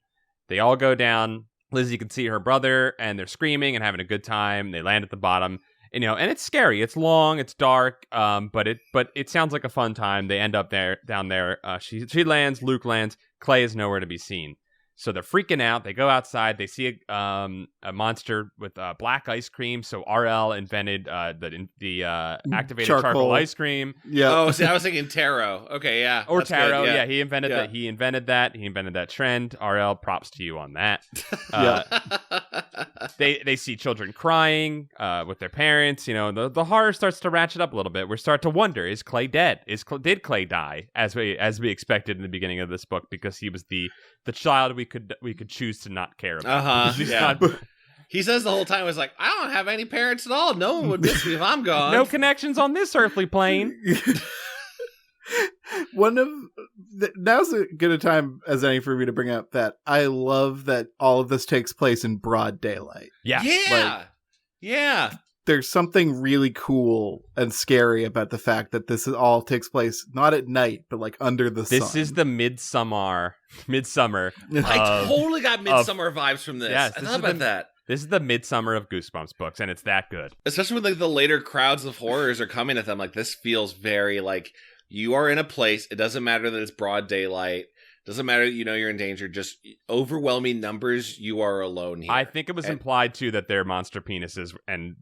They all go down. Lizzie can see her brother, and they're screaming and having a good time. They land at the bottom, and it's scary. It's long, it's dark, but it sounds like a fun time. They end up down there. She lands. Luke lands. Clay is nowhere to be seen. So they're freaking out. They go outside. They see a monster with black ice cream. So RL invented the activated charcoal ice cream. Yeah. Oh, see, I was thinking taro. Okay, yeah. Or taro. Yeah. He invented that. He invented that. He invented that trend. RL, props to you on that. They see children crying with their parents. The horror starts to ratchet up a little bit. We start to wonder: is Clay dead? Did Clay die as we expected in the beginning of this book? Because he was the child we could choose to not care about. He says the whole time, was like, I don't have any parents at all. No one would miss me if I'm gone. No connections on this earthly plane. Now's as good a time as any for me to bring up that I love that all of this takes place in broad daylight. Yeah. There's something really cool and scary about the fact that this all takes place not at night, but like under the sun. This is the midsummer. I totally got midsummer vibes from this. Yes, I thought about that. This is the midsummer of Goosebumps books, and it's that good. Especially when like the later crowds of horrors are coming at them. Like this feels very like you are in a place. It doesn't matter that it's broad daylight. Doesn't matter, you're in danger. Just overwhelming numbers. You are alone here. I think it was implied too that their monster penises and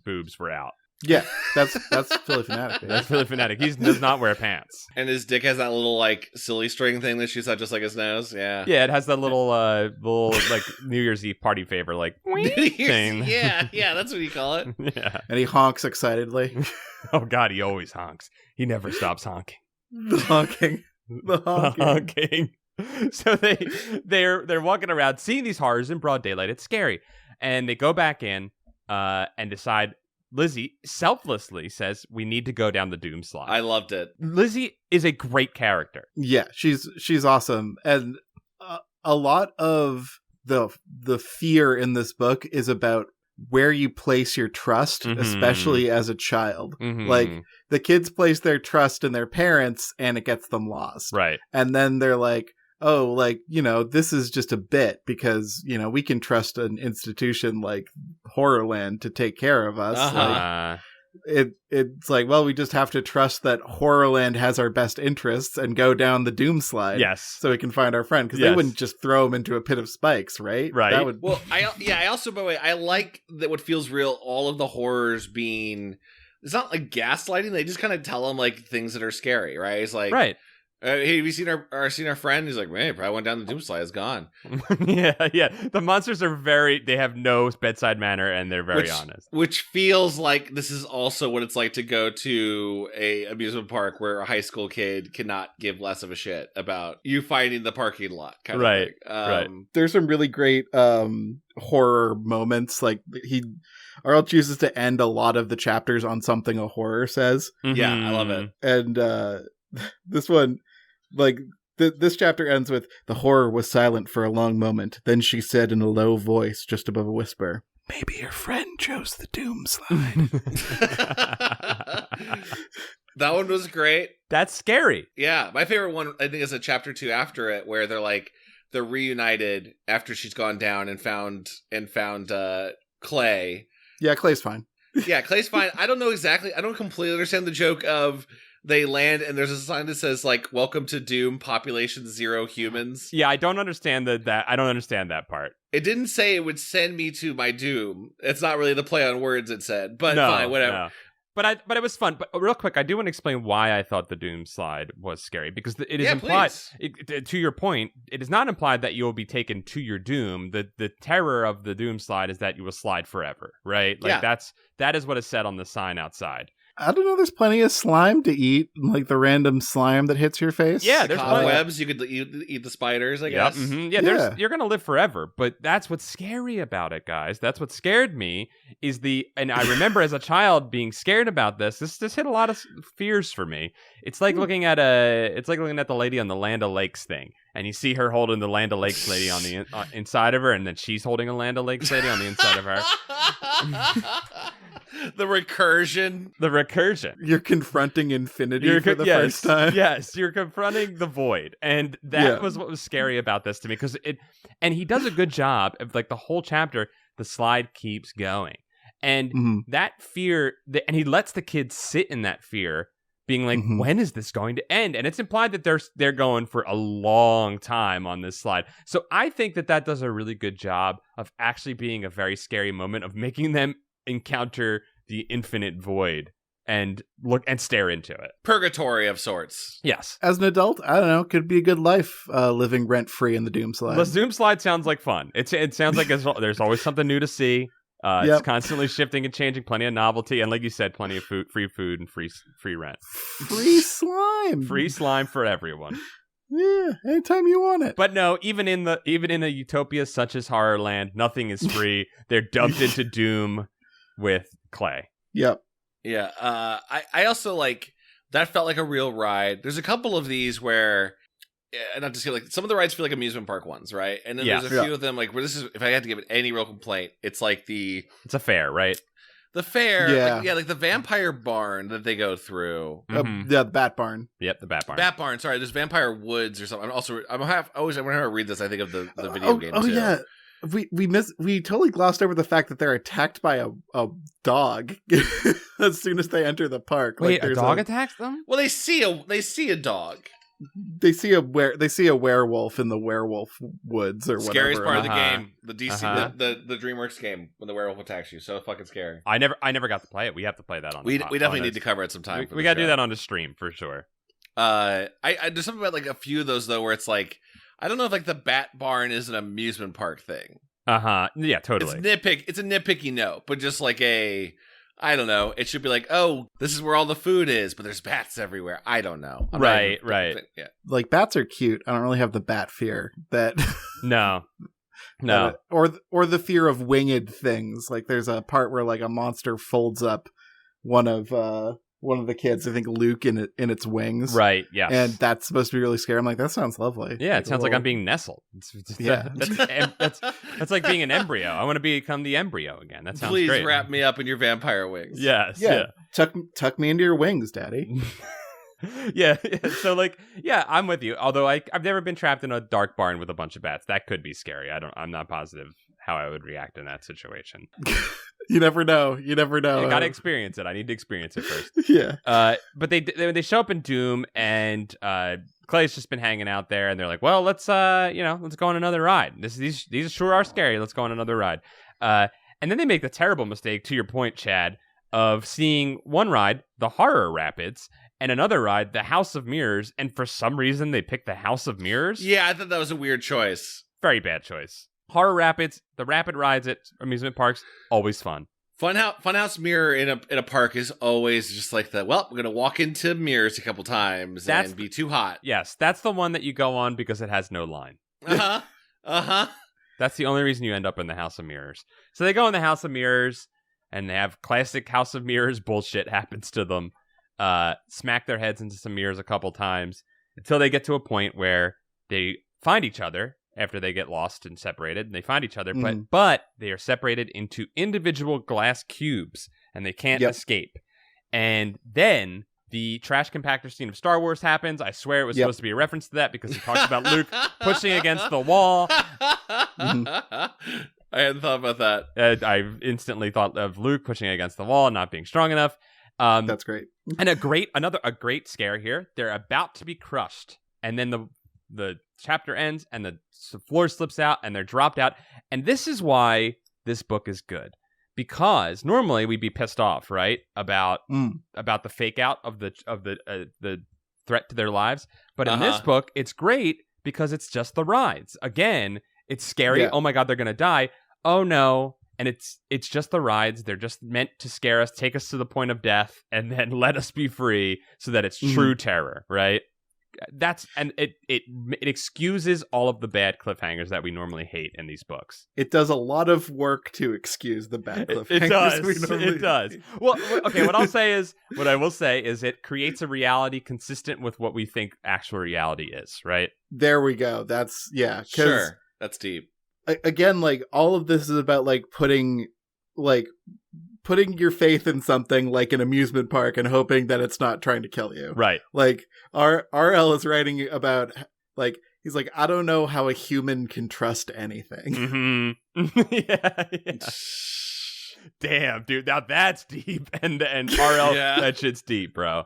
boobs were out. Yeah, that's Philly Fanatic. Baby. That's Philly Fanatic. He does not wear pants. And his dick has that little like silly string thing that shoots out just like his nose. Yeah. Yeah, it has that little like New Year's Eve party favor like thing. Yeah, that's what you call it. Yeah. And he honks excitedly. Oh God, he always honks. He never stops honking. The honking. The honking. So they're walking around seeing these horrors in broad daylight. It's scary. And they go back in and decide. Lizzie selflessly says we need to go down the doom slide. I loved it. Lizzie is a great character. Yeah, she's awesome. And a lot of the fear in this book is about where you place your trust, especially as a child. Like, the kids place their trust in their parents and it gets them lost. Right. And then they're like, oh, like, this is just a bit because, we can trust an institution like HorrorLand to take care of us. Like, it's like, well, we just have to trust that HorrorLand has our best interests and go down the doom slide. Yes. So we can find our friend. Because they wouldn't just throw him into a pit of spikes, right? Right. That would... Well, I also, by the way, I like that what feels real, all of the horrors being, it's not like gaslighting. They just kind of tell them like things that are scary, right? It's like, right. Hey, have you seen our friend? He's like, man, probably went down the doom slide. It's gone. Yeah. The monsters are they have no bedside manner, and they're very honest. Which feels like this is also what it's like to go to a amusement park where a high school kid cannot give less of a shit about you finding the parking lot. Kind of thing. Right. There's some really great horror moments. Like R.L. chooses to end a lot of the chapters on something a horror says. Yeah, I love it. And this one. Like, this chapter ends with, the horror was silent for a long moment. Then she said in a low voice, just above a whisper, maybe your friend chose the doom slide. That one was great. That's scary. Yeah. My favorite one, I think, is a chapter 2 after it, where they're reunited after she's gone down and found Clay. Yeah, Clay's fine. Yeah, Clay's fine. I don't completely understand the joke of they land and there's a sign that says like welcome to Doom, population 0 humans. Yeah, I don't understand that. I don't understand that part. It didn't say it would send me to my doom. It's not really the play on words it said, but no, fine, whatever. No. But it was fun. But real quick, I do want to explain why I thought the doom slide was scary, because it is implied. To your point, it is not implied that you will be taken to your doom. The terror of the doom slide is that you will slide forever, right? Like that is what is said on the sign outside. I don't know. There's plenty of slime to eat, like the random slime that hits your face. Yeah, there's cobwebs. You could eat the spiders, I guess. Mm-hmm. Yeah, you're gonna live forever. But that's what's scary about it, guys. That's what scared me. And I remember as a child being scared about this. This hit a lot of fears for me. It's like looking at the lady on the Land O'Lakes thing, and you see her holding the Land O'Lakes lady on the inside of her, and then she's holding a Land O'Lakes lady on the inside of her. The recursion. You're confronting infinity for the first time. Yes, you're confronting the void. And that was what was scary about this to me. And he does a good job of, like, the whole chapter, the slide keeps going. And that fear, and he lets the kids sit in that fear, being like, when is this going to end? And it's implied that they're going for a long time on this slide. So I think that does a really good job of actually being a very scary moment, of making them encounter the infinite void and look and stare into it. Purgatory of sorts. Yes. As an adult, I don't know, could be a good life living rent free in the doom slide. The doom slide sounds like fun. It sounds like there's always something new to see. It's constantly shifting and changing. Plenty of novelty, and like you said, plenty of free food and free rent. Free slime. Free slime for everyone. Yeah, anytime you want it. But no, even in a utopia such as HorrorLand, nothing is free. They're dumped into doom with Clay. Yep. Yeah. I also that felt like a real ride. There's a couple of these where, not to say, like, some of the rides feel like amusement park ones, right? And then there's a few of them like where this is, if I had to give it any real complaint, it's like it's a fair, right? The fair, like the vampire barn that they go through. The Bat Barn. Yep, the Bat Barn. Bat Barn. Sorry, there's Vampire Woods or something. Whenever I read this, I think of the video game. Oh yeah. We totally glossed over the fact that they're attacked by a dog as soon as they enter the park. Wait, a dog attacks them? Well, they see a dog. they see a werewolf in the werewolf woods or whatever. Scariest part of the game, the DC, the DreamWorks game when the werewolf attacks you. So fucking scary. I never got to play it. We have to play that on. We definitely need to cover it sometime. We got to do that on the stream for sure. I there's something about like a few of those though where it's like I don't know if like the Bat Barn is an amusement park thing. Yeah, totally. It's a nitpicky note, but just like I don't know. It should be like, oh, this is where all the food is, but there's bats everywhere. I don't know. Right. Yeah. Like bats are cute. I don't really have the bat fear that. No. Or the fear of winged things. Like there's a part where like a monster folds up one of the kids, I think Luke, in its wings. Right. Yeah. And that's supposed to be really scary. I'm like, that sounds lovely. Yeah, it sounds like I'm being nestled. That's like being an embryo. I want to become the embryo again. That sounds great. Please wrap me up in your vampire wings. Yes. Yeah. Tuck me into your wings, Daddy. Yeah. So like, yeah, I'm with you. Although I've never been trapped in a dark barn with a bunch of bats. That could be scary. I'm not positive how I would react in that situation. You never know. You gotta experience it. I need to experience it first. Yeah. But they show up in Doom, and Clay's just been hanging out there, and they're like, "Well, let's go on another ride. These sure are scary. Let's go on another ride." And then they make the terrible mistake, to your point, Chad, of seeing one ride, the Horror Rapids, and another ride, the House of Mirrors, and for some reason they picked the House of Mirrors. Yeah, I thought that was a weird choice. Very bad choice. Horror Rapids, the rapid rides at amusement parks, always fun. Funhouse Mirror in a park is always just like we're going to walk into mirrors a couple times and be too hot. Yes, that's the one that you go on because it has no line. That's the only reason you end up in the House of Mirrors. So they go in the House of Mirrors, and they have classic House of Mirrors bullshit happens to them. Smack their heads into some mirrors a couple times until they get to a point where they find each other. After they get lost and separated, and they find each other, but they are separated into individual glass cubes, and they can't escape. And then the trash compactor scene of Star Wars happens. I swear it was supposed to be a reference to that because he talks about Luke pushing against the wall. I hadn't thought about that. I instantly thought of Luke pushing against the wall and not being strong enough. That's great. And a great scare here. They're about to be crushed, and then the chapter ends and the floor slips out and they're dropped out. And this is why this book is good, because normally we'd be pissed off, right, about the fake out of the threat to their lives. But in this book, it's great because it's just the rides. Again, it's scary. Yeah. Oh my God, they're gonna die. Oh no. And it's just the rides. They're just meant to scare us, take us to the point of death, and then let us be free so that it's true terror, right? It excuses all of the bad cliffhangers that we normally hate in these books. It does a lot of work to excuse the bad cliffhangers. It does. Well, okay. What I will say is it creates a reality consistent with what we think actual reality is. Right. There we go. That's sure. That's deep. Again, like all of this is about like putting your faith in something like an amusement park and hoping that it's not trying to kill you. Right. Like RL is writing about like, he's like, I don't know how a human can trust anything. Mm-hmm. yeah. Damn, dude. Now that's deep. And RL, that shit's deep, bro.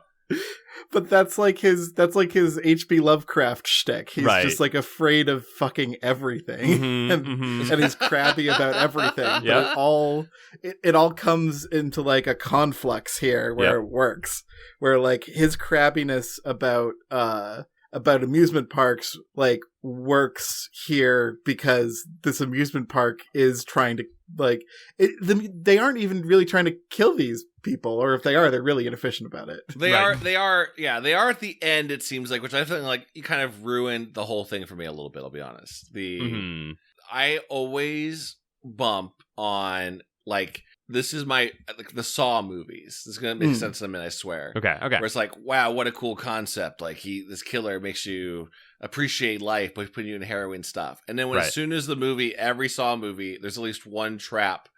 But that's like his H.P. Lovecraft shtick. He's just like afraid of fucking everything, and he's crabby about everything. But it all comes into like a conflux here where it works. Where like his crabbiness about amusement parks like works here because this amusement park is trying to like they aren't even really trying to kill these people, or if they are, they're really inefficient about it. They are at the end, it seems like, which I think like you kind of ruined the whole thing for me a little bit, I'll be honest. I always bump on like this is my like the Saw movies. This is gonna make sense in a minute, I swear. Okay. Where it's like, wow, what a cool concept. Like this killer makes you appreciate life by putting you in harrowing stuff. And then as soon as every Saw movie, there's at least one trap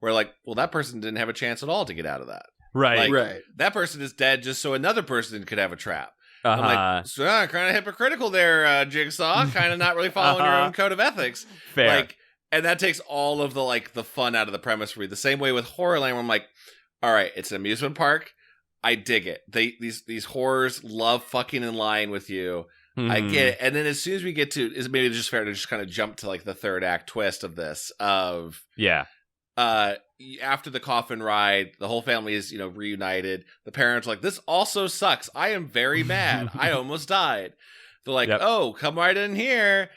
where like, well, that person didn't have a chance at all to get out of that. Right. Like, that person is dead just so another person could have a trap. I'm like, so kind of hypocritical there, Jigsaw. Kind of not really following your own code of ethics. Fair. Like, and that takes all of the fun out of the premise for me. The same way with HorrorLand, where I'm like, all right, it's an amusement park. I dig it. These horrors love fucking and lying with you. I get it. And then as soon as we get to, is maybe it's just fair to just kind of jump to like the third act twist of this of after the coffin ride, the whole family is, reunited. The parents are like, this also sucks. I am very mad. I almost died. They're like, oh, come right in here.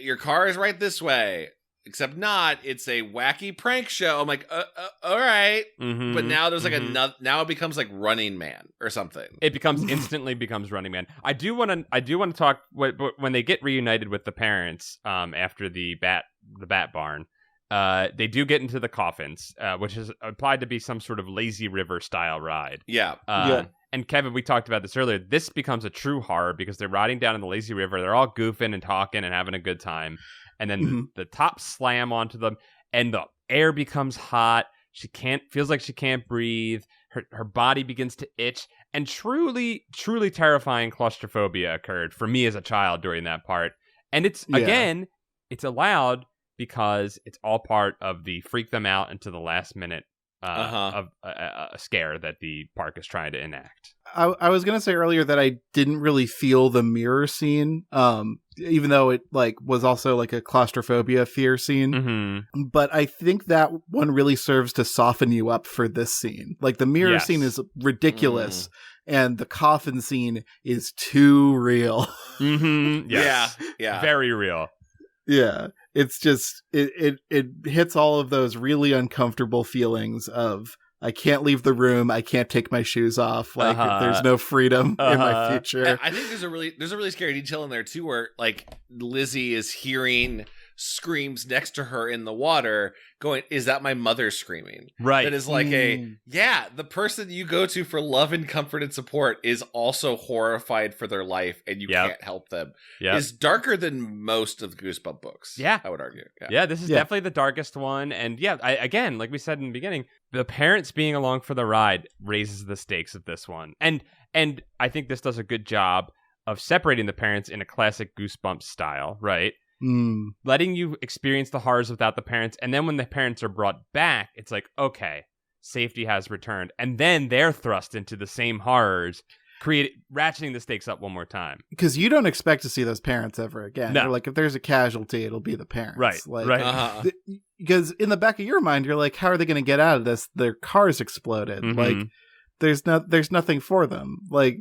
Your car is right this way. Except not. It's a wacky prank show. I'm like, all right. Mm-hmm, but now there's like now it becomes like Running Man or something. It instantly becomes Running Man. I do want to talk when they get reunited with the parents after the bat barn. They do get into the coffins, which is implied to be some sort of lazy river style ride. Yeah. And Kevin, we talked about this earlier. This becomes a true horror because they're riding down in the lazy river. They're all goofing and talking and having a good time. And then the top slam onto them, and the air becomes hot. She feels like she can't breathe. Her body begins to itch, and truly, truly terrifying claustrophobia occurred for me as a child during that part. And it's again, it's allowed because it's all part of the freak them out into the last minute of a scare that the park is trying to enact. I was going to say earlier that I didn't really feel the mirror scene, even though it was also like a claustrophobia fear scene. Mm-hmm. But I think that one really serves to soften you up for this scene. Like the mirror scene is ridiculous. And the coffin scene is too real. Mm-hmm. Yes. Yeah. Very real. Yeah. It's just, it hits all of those really uncomfortable feelings of, I can't leave the room. I can't take my shoes off. Like there's no freedom in my future. I think there's a really scary detail in there too, where like Lizzie is hearing screams next to her in the water going, is that my mother screaming? Right. That is like the person you go to for love and comfort and support is also horrified for their life and you can't help them. Is darker than most of the Goosebumps books. Yeah. I would argue. Yeah, this is definitely the darkest one. And again, like we said in the beginning, the parents being along for the ride raises the stakes of this one. And I think this does a good job of separating the parents in a classic Goosebumps style, right? Letting you experience the horrors without the parents, and then when the parents are brought back, it's like, okay, safety has returned, and then they're thrust into the same horrors, ratcheting the stakes up one more time. Because you don't expect to see those parents ever again. No. Like, if there's a casualty, it'll be the parents. Right. Because in the back of your mind, you're like, how are they going to get out of this? Their car's exploded. Mm-hmm. Like, there's nothing for them. Like,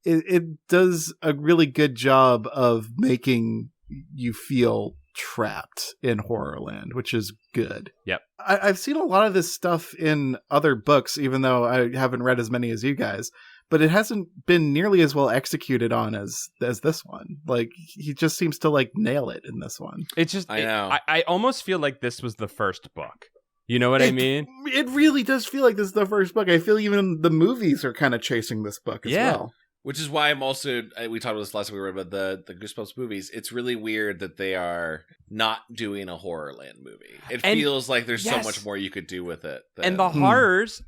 it does a really good job of making you feel trapped in Horrorland, which is good. Yep. I've seen a lot of this stuff in other books, even though I haven't read as many as you guys, but it hasn't been nearly as well executed on as this one. Like, he just seems to like nail it in this one. It's just, I know. I almost feel like this was the first book. You know what I mean? It really does feel like this is the first book. I feel even the movies are kind of chasing this book as well. Which is why I'm also, we talked about this last week, we read about the Goosebumps movies. It's really weird that they are not doing a Horrorland movie. It feels like there's so much more you could do with it. And the horrors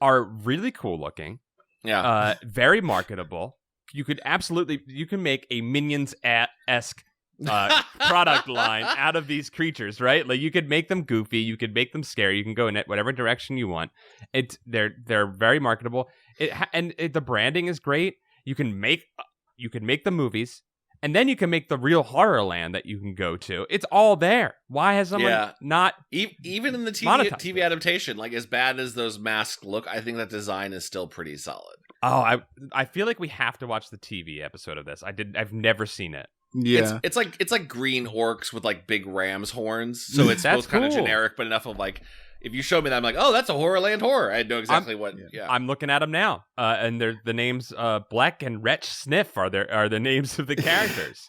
are really cool looking. Yeah. Very marketable. You can make a Minions-esque product line out of these creatures, right? Like, you could make them goofy, you could make them scary, you can go in whatever direction you want. They're very marketable. The branding is great. You can make the movies, and then you can make the real Horrorland that you can go to. It's all there. Why has someone not even in the TV adaptation, like, as bad as those masks look, I think that design is still pretty solid. Oh, I feel like we have to watch the TV episode of this. I've never seen it. Yeah, it's like green orcs with like big ram's horns, so it's both kind of generic, but enough of like, if you show me that, I'm like, oh, that's a Horrorland horror. I know exactly what. Yeah. I'm looking at them now, and they're the names Black and Wretch Sniff are the names of the characters.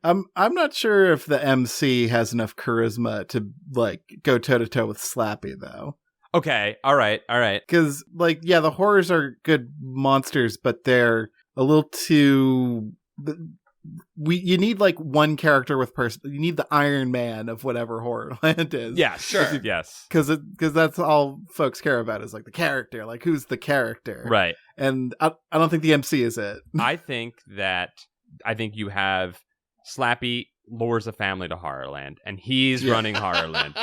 I'm not sure if the MC has enough charisma to like go toe to toe with Slappy though. Okay, all right. Because like, the horrors are good monsters, but they're a little too. You need like one character with you need the Iron Man of whatever Horrorland is. Yeah, sure. Yes. Because that's all folks care about is like the character. Like, who's the character? Right. And I don't think the MC is it. I think you have Slappy lures a family to Horrorland, and he's running Horrorland.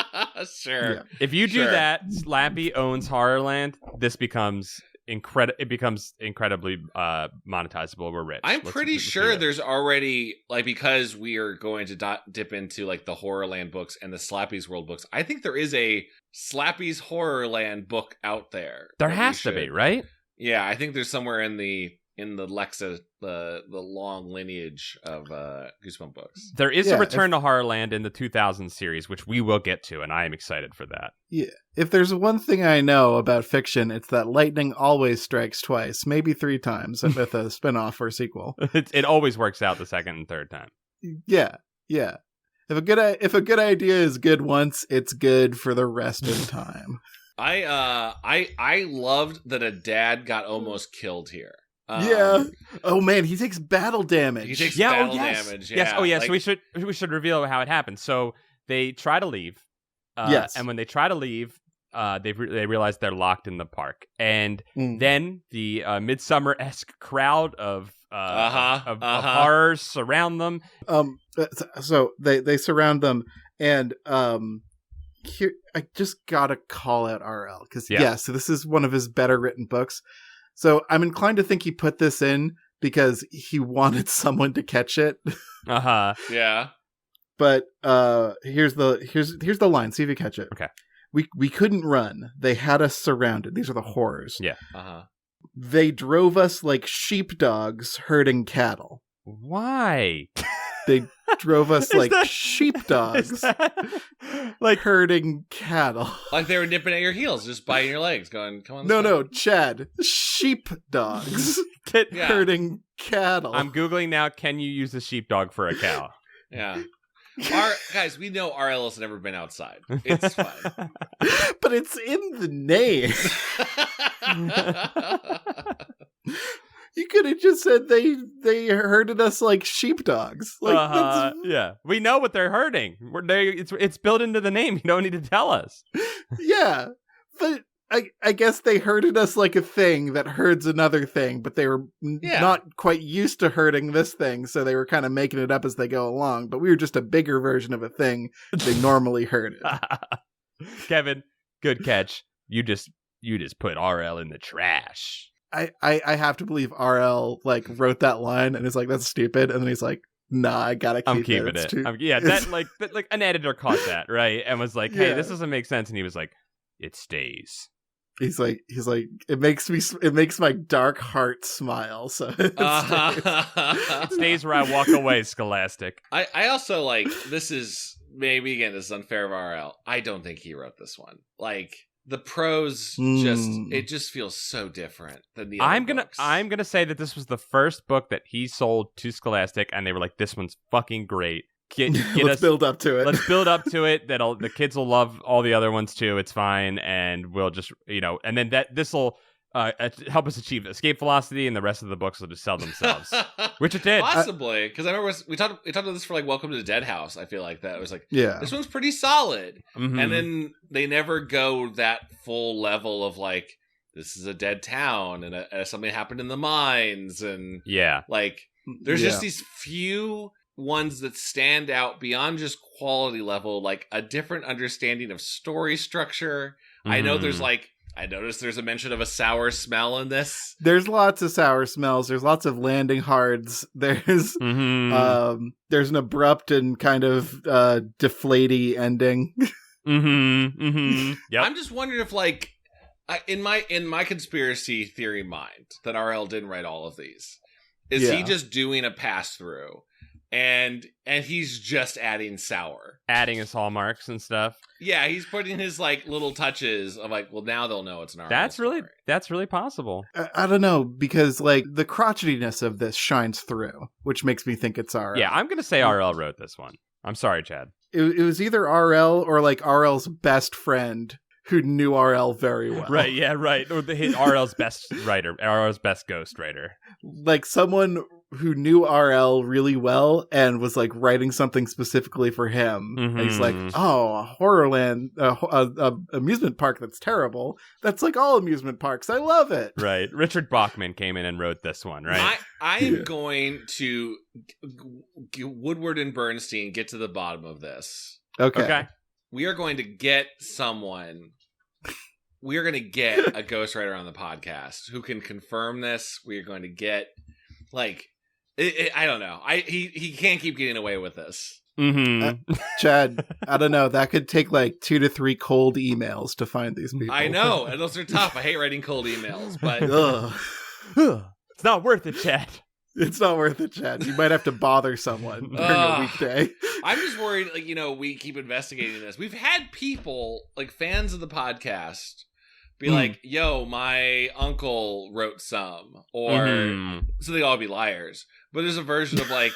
Sure. Yeah. If you do that, Slappy owns Horrorland, this becomes it becomes incredibly monetizable. We're rich. I'm pretty sure there's already, like, because we are going to dip into like the HorrorLand books and the Slappy's World books, I think there is a Slappy's HorrorLand book out there. There has to be, right? Yeah, I think there's somewhere in the Lexa, the long lineage of Goosebumps books. There is a Return to Horrorland in the 2000 series, which we will get to, and I am excited for that. Yeah. If there's one thing I know about fiction, it's that lightning always strikes twice, maybe 3 times with a spinoff or sequel. It always works out the second and third time. Yeah. If a good idea is good once, it's good for the rest of the time. I loved that a dad got almost killed here. Yeah. Oh man, he takes battle damage. He takes battle damage. Yeah. Yes. Oh yeah. Like, so we should reveal how it happens. So they try to leave. Yes. And when they try to leave, they realize they're locked in the park, and then the Midsummer-esque crowd of horrors surround them. So they surround them, and here I just gotta call out RL because so this is one of his better written books. So I'm inclined to think he put this in because he wanted someone to catch it. Yeah. But here's the line. See if you catch it. Okay. We couldn't run. They had us surrounded. These are the horrors. Yeah. They drove us like sheepdogs herding cattle. Why? They drove us like sheepdogs, like herding cattle. Like they were nipping at your heels, just biting your legs, going, "Come on." No, Chad. Sheepdogs herding cattle. I'm googling now. Can you use a sheepdog for a cow? Yeah. Guys, we know RL has never been outside. It's fine. But it's in the name. You could have just said they herded us like sheepdogs. Like yeah, we know what they're herding. It's built into the name. You don't need to tell us. Yeah, but I guess they herded us like a thing that herds another thing, but they were not quite used to herding this thing, so they were kind of making it up as they go along. But we were just a bigger version of a thing they normally herded. Kevin, good catch. You just put RL in the trash. I have to believe RL like wrote that line and is like, that's stupid, and then he's like, nah, I gotta keep I'm keeping it. That like an editor caught that, right, and was like, hey, this doesn't make sense, and he was like, it stays. He's like, it makes my dark heart smile. So it stays where I walk away, Scholastic. I also like, this is unfair of RL. I don't think he wrote this one. Like, the prose just feels so different than the other books. I'm gonna say that this was the first book that he sold to Scholastic, and they were like, "This one's fucking great. Let's build up to it. Let's build up to it. The kids will love all the other ones too. It's fine, and we'll just and then this will help us achieve escape velocity, and the rest of the books will just sell themselves." Which it did, possibly, because I remember we talked about this for like Welcome to the Dead House. I feel like that was like, this one's pretty solid, and then they never go that full level of like, this is a dead town and something happened in the mines, and like there's just these few ones that stand out beyond just quality level, like a different understanding of story structure. I know I noticed there's a mention of a sour smell in this. There's lots of sour smells. There's lots of landing hards. There's there's an abrupt and kind of deflatey ending. Yep. I'm just wondering if, like, in my conspiracy theory mind, that RL didn't write all of these. Is he just doing a pass through? And he's just adding sour. Adding his hallmarks and stuff. Yeah, he's putting his like little touches of like, well, now they'll know it's an RL That's story. really possible. I don't know, because like the crotchetiness of this shines through, which makes me think it's RL. Yeah, I'm going to say RL wrote this one. I'm sorry, Chad. It was either RL or like RL's best friend who knew RL very well. Right, yeah, right. Or RL's best writer, RL's best ghost writer. Like someone who knew RL really well and was like writing something specifically for him. And he's like, oh, a HorrorLand, amusement park that's terrible. That's like all amusement parks. I love it. Right. Richard Bachman came in and wrote this one, right? I am going to Woodward and Bernstein get to the bottom of this. Okay. We are going to get someone we are going to get a ghostwriter on the podcast who can confirm this. We are going to get, like, I don't know. He can't keep getting away with this. Mm-hmm. Chad, I don't know. That could take like 2 to 3 cold emails to find these people. I know, and those are tough. I hate writing cold emails, but it's not worth it, Chad. It's not worth it, Chad. You might have to bother someone during a weekday. I'm just worried, like, we keep investigating this. We've had people, like, fans of the podcast be like, yo, my uncle wrote some, or so they all be liars. But there's a version of, like,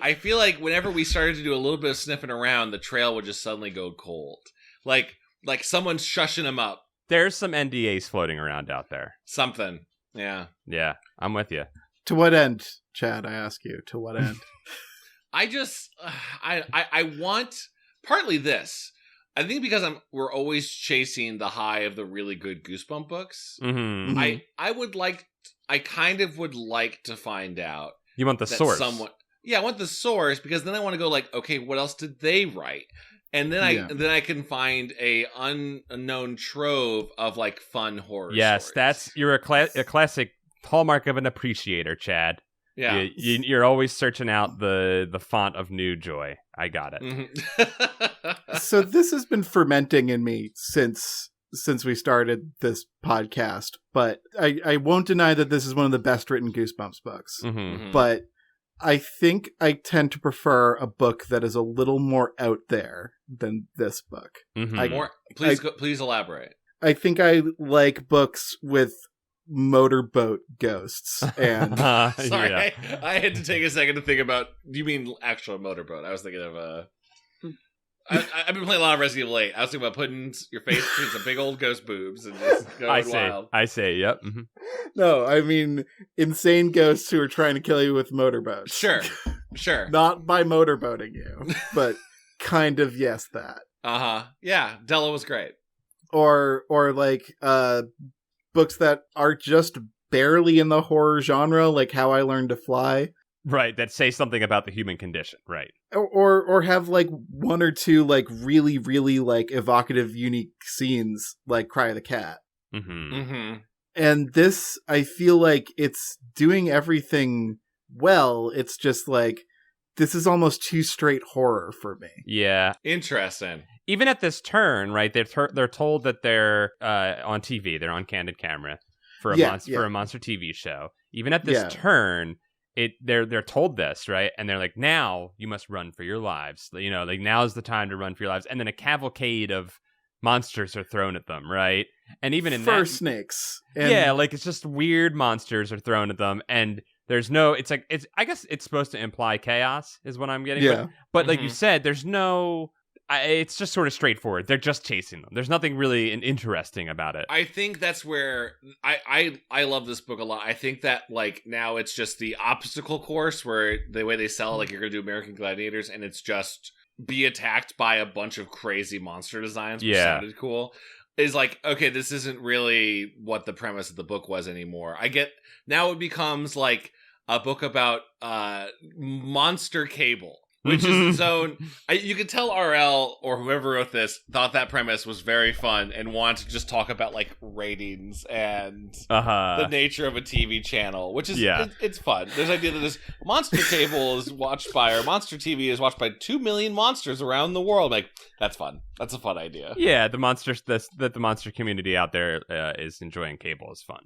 I feel like whenever we started to do a little bit of sniffing around, the trail would just suddenly go cold. Like someone's shushing them up. There's some NDAs floating around out there. Something. Yeah. Yeah, I'm with you. To what end, Chad, I ask you? To what end? I just, I want, partly this. I think because we're always chasing the high of the really good Goosebump books. Mm-hmm. I kind of would like to find out. You want the source. Yeah, I want the source, because then I want to go like, okay, what else did they write? And then I can find a unknown trove of like fun horror. Yes, stories. you're a classic hallmark of an appreciator, Chad. Yeah, you're always searching out the font of new joy. I got it. Mm-hmm. So this has been fermenting in me since we started this podcast, but I won't deny that this is one of the best written Goosebumps books. Mm-hmm. But I think I tend to prefer a book that is a little more out there than this book. Mm-hmm. Please elaborate. I think I like books with motorboat ghosts. And sorry, yeah. I had to take a second to think about. Do you mean actual motorboat? I was thinking of I've been playing a lot of Resident Evil 8. I was thinking about putting your face between some big old ghost boobs and just going wild. I say, yep. Mm-hmm. No, I mean insane ghosts who are trying to kill you with motorboats. Sure. Not by motorboating you, but kind of yes, that. Yeah, Della was great. Or like books that are just barely in the horror genre, like How I Learned to Fly. Right, that say something about the human condition, right? Or have like 1 or 2 like really, really like evocative, unique scenes, like Cry of the Cat. Mm-hmm. Mm-hmm. And this, I feel like it's doing everything well. It's just like, this is almost too straight horror for me. Yeah. Interesting. Even at this turn, right, they're told that they're on TV, they're on candid camera for a monster TV show. Even at this turn, they're told this, right? And they're like, now you must run for your lives. You know, like now's the time to run for your lives. And then a cavalcade of monsters are thrown at them, right? And even in fur snakes. Like it's just weird monsters are thrown at them, and there's no. It's like I guess it's supposed to imply chaos, is what I'm getting. Yeah. But like you said, there's no. It's just sort of straightforward. They're just chasing them. There's nothing really interesting about it. I think that's where I love this book a lot. I think that like now it's just the obstacle course where the way they sell, like you're going to do American Gladiators, and it's just be attacked by a bunch of crazy monster designs, which sounded cool. Is like, okay, this isn't really what the premise of the book was anymore. I get now it becomes like a book about monster cable. Which is its own. You could tell RL or whoever wrote this thought that premise was very fun and wanted to just talk about like ratings and the nature of a TV channel, which is it's fun. There's the idea that this monster cable is watched by, or monster TV is watched by 2 million monsters around the world. Like that's fun. That's a fun idea. Yeah, the monsters that the monster community out there is enjoying cable is fun.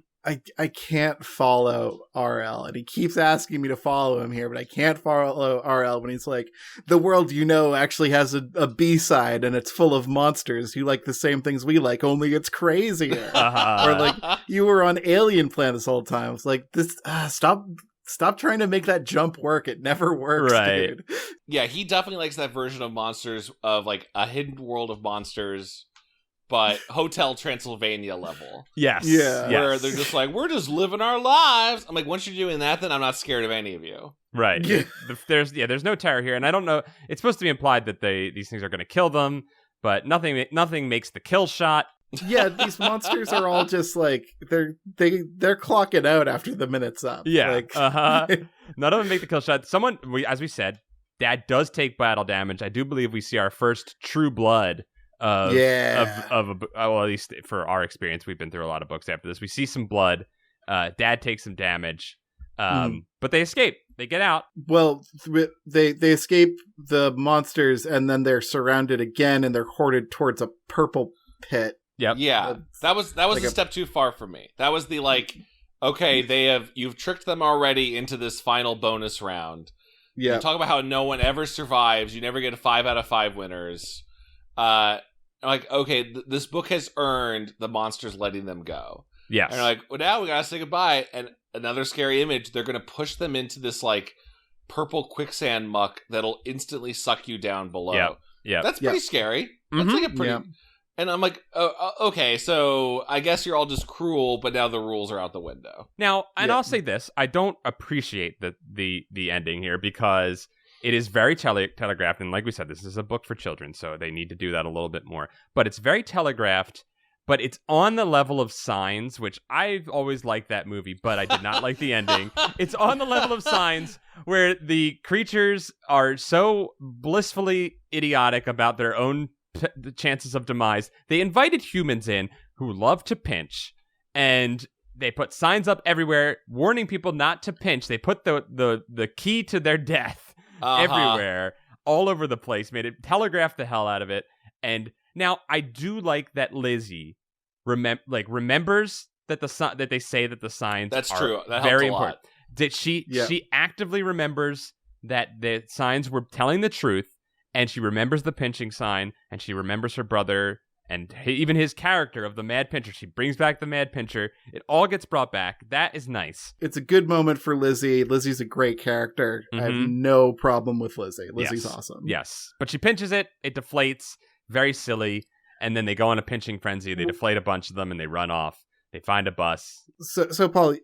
I can't follow RL, and he keeps asking me to follow him here, but I can't follow RL when he's like, the world actually has a B-side, and it's full of monsters who like the same things we like, only it's crazier. Or like, you were on Alien Planet this whole time. It's like, this, stop trying to make that jump work. It never works, dude. Yeah, he definitely likes that version of monsters, of like a hidden world of monsters, but Hotel Transylvania level. Yes. Yeah. Where they're just like, we're just living our lives. I'm like, once you're doing that, then I'm not scared of any of you. Right. Yeah. There's no terror here. And I don't know. It's supposed to be implied that these things are going to kill them, but nothing makes the kill shot. Yeah, these monsters are all just like, they're clocking out after the minute's up. Yeah. Like, none of them make the kill shot. As we said, Dad does take battle damage. I do believe we see our first true blood well, at least for our experience, we've been through a lot of books after this. We see some blood. Dad takes some damage. But they escape. They get out. Well, they escape the monsters, and then they're surrounded again, and they're hoarded towards a purple pit. Yep. Yeah, that was like a step too far for me. That was the okay, you've tricked them already into this final bonus round. Yeah. You talk about how no one ever survives. You never get a 5 out of 5 winners. Okay, this book has earned the monsters letting them go. Yes. And well, now we gotta say goodbye. And another scary image, they're gonna push them into this purple quicksand muck that'll instantly suck you down below. Yeah. That's pretty scary. That's a pretty... Yeah. And I'm like, okay, so I guess you're all just cruel, but now the rules are out the window. Now, and I'll say this, I don't appreciate the ending here because it is very telegraphed, and like we said, this is a book for children, so they need to do that a little bit more. But it's very telegraphed, but it's on the level of Signs, which I've always liked that movie, but I did not like the ending. It's on the level of Signs, where the creatures are so blissfully idiotic about their own the chances of demise. They invited humans in who love to pinch, and they put signs up everywhere warning people not to pinch. They put the key to their death everywhere, all over the place, made it telegraph the hell out of it. And now I do like that Lizzie remembers that that they say that the signs that's are true. That very helps a lot. important. That she actively remembers that the signs were telling the truth. And she remembers the pinching sign, and she remembers her brother, and even his character of the Mad Pincher. She brings back the Mad Pincher. It all gets brought back. That is nice. It's a good moment for Lizzie. Lizzie's a great character. I have no problem with Lizzie. Lizzie's awesome. Yes. But she pinches it. It deflates. Very silly. And then they go on a pinching frenzy. They deflate a bunch of them, and they run off. They find a bus. So Paul,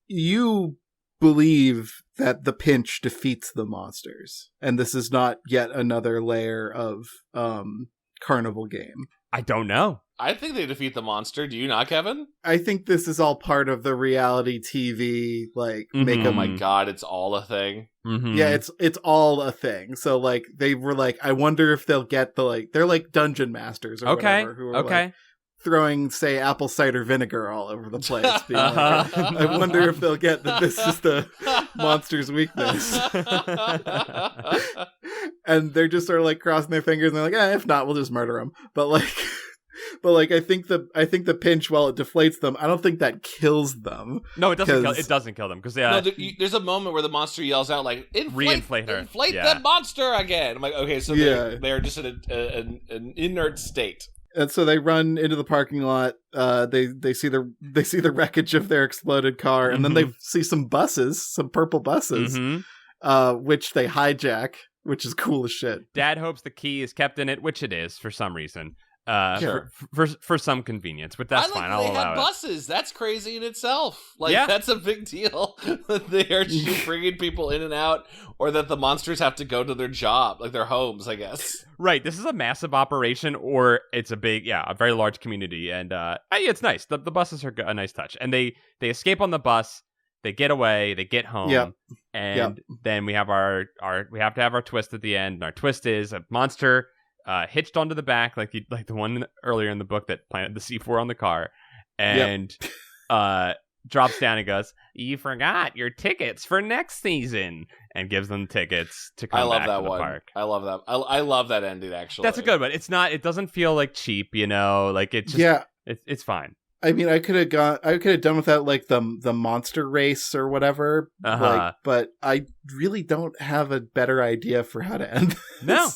you believe that the pinch defeats the monsters, and this is not yet another layer of carnival game. I don't know. I think they defeat the monster. Do you not, Kevin? I think this is all part of the reality TV make oh my god, it's all a thing. Yeah, it's all a thing. So they were I wonder if they'll get they're like dungeon masters or whatever who are throwing, say, apple cider vinegar all over the place. Being I wonder if they'll get that this is the monster's weakness. And they're just sort of crossing their fingers and they're if not, we'll just murder them. But I think the pinch, while it deflates them, I don't think that kills them. No, it doesn't. It doesn't kill them because there's a moment where the monster yells out reinflate her, inflate the monster again. I'm like, okay, so they're just in an inert state. And so they run into the parking lot. They see the wreckage of their exploded car, and then they see some purple buses, which they hijack, which is cool as shit. Dad hopes the key is kept in it, which it is for some reason. For some convenience, but that's fine. I'll allow it. Buses. That's crazy in itself. That's a big deal that they are bringing people in and out, or that the monsters have to go to their job, their homes, I guess. Right. This is a massive operation, or it's a very large community, and it's nice. The buses are a nice touch, and they escape on the bus. They get away. They get home, and then we have we have to have our twist at the end. And our twist is a monster hitched onto the back, like the one earlier in the book that planted the C4 on the car, and drops down and goes, "You forgot your tickets for next season," and gives them tickets to come back to the park. I love that. I love that ending. Actually, that's a good one. It's not. It doesn't feel cheap. It's just, it's fine. I mean, I could have done without the monster race or whatever. But I really don't have a better idea for how to end this. No.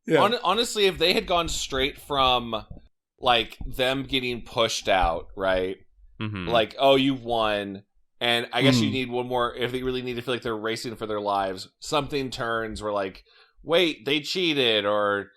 Yeah. Honestly, if they had gone straight from them getting pushed out, right? Oh, you won, and I guess you need one more. If they really need to feel like they're racing for their lives, something turns where wait, they cheated, or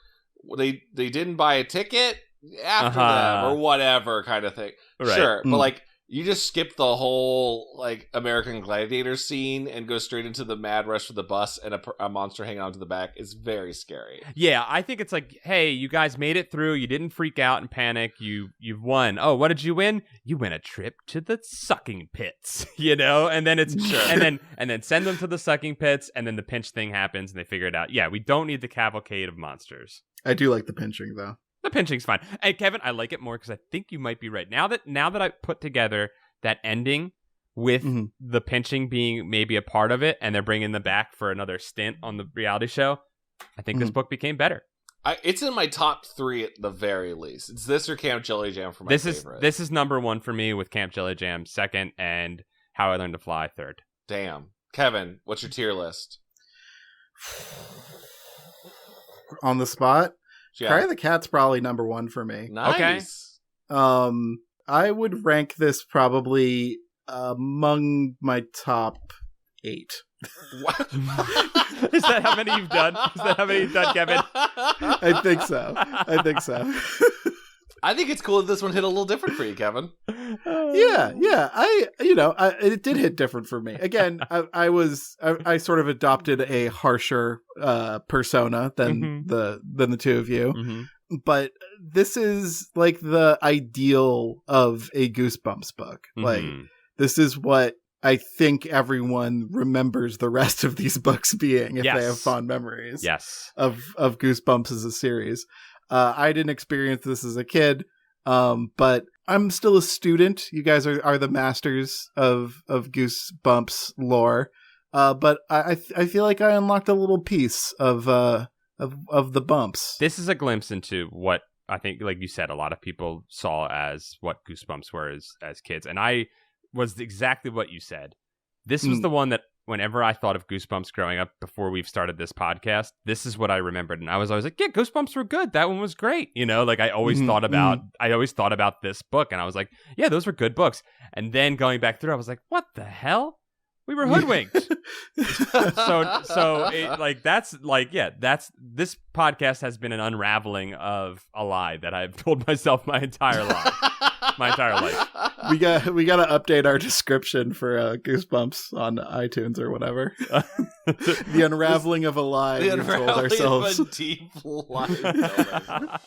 they didn't buy a ticket after them, or whatever kind of thing. Right. Sure, but you just skip the whole American Gladiator scene and go straight into the mad rush for the bus, and a monster hanging onto the back is very scary. Yeah, I think it's hey, you guys made it through. You didn't freak out and panic. You've won. Oh, what did you win? You win a trip to the sucking pits. And then it's and then send them to the sucking pits, and then the pinch thing happens, and they figure it out. Yeah, we don't need the cavalcade of monsters. I do like the pinching though. The pinching's fine. Hey, Kevin, I like it more because I think you might be right. Now that I put together that ending with the pinching being maybe a part of it, and they're bringing them back for another stint on the reality show, I think this book became better. It's in my top 3 at the very least. It's this or Camp Jelly Jam for my favorite. This is number 1 for me, with Camp Jelly Jam second, and How I Learned to Fly third. Damn. Kevin, what's your tier list? On the spot? Yeah. Cry the Cat's probably number 1 for me. Nice. Okay. I would rank this probably among my top 8. What? Is that how many you've done? Is that how many you've done, Kevin? I think so. I think it's cool that this one hit a little different for you, Kevin. Yeah. It did hit different for me. Again, I sort of adopted a harsher persona than the two of you. Mm-hmm. But this is like the ideal of a Goosebumps book. Mm-hmm. Like, this is what I think everyone remembers the rest of these books being, if they have fond memories of Goosebumps as a series. I didn't experience this as a kid, but I'm still a student. You guys are the masters of Goosebumps lore. But I feel like I unlocked a little piece of the bumps. This is a glimpse into what I think, like you said, a lot of people saw as what Goosebumps were as kids. And I was exactly what you said. This was the one that whenever I thought of Goosebumps growing up before we've started this podcast, this is what I remembered. And I was always like, yeah, Goosebumps were good. That one was great. You know, like I always thought about this book, and I was like, yeah, those were good books. And then going back through, I was like, what the hell? We were hoodwinked. This podcast has been an unraveling of a lie that I've told myself my entire life. We got to update our description for Goosebumps on iTunes or whatever. The unraveling of a lie we told ourselves. Of a deep lie.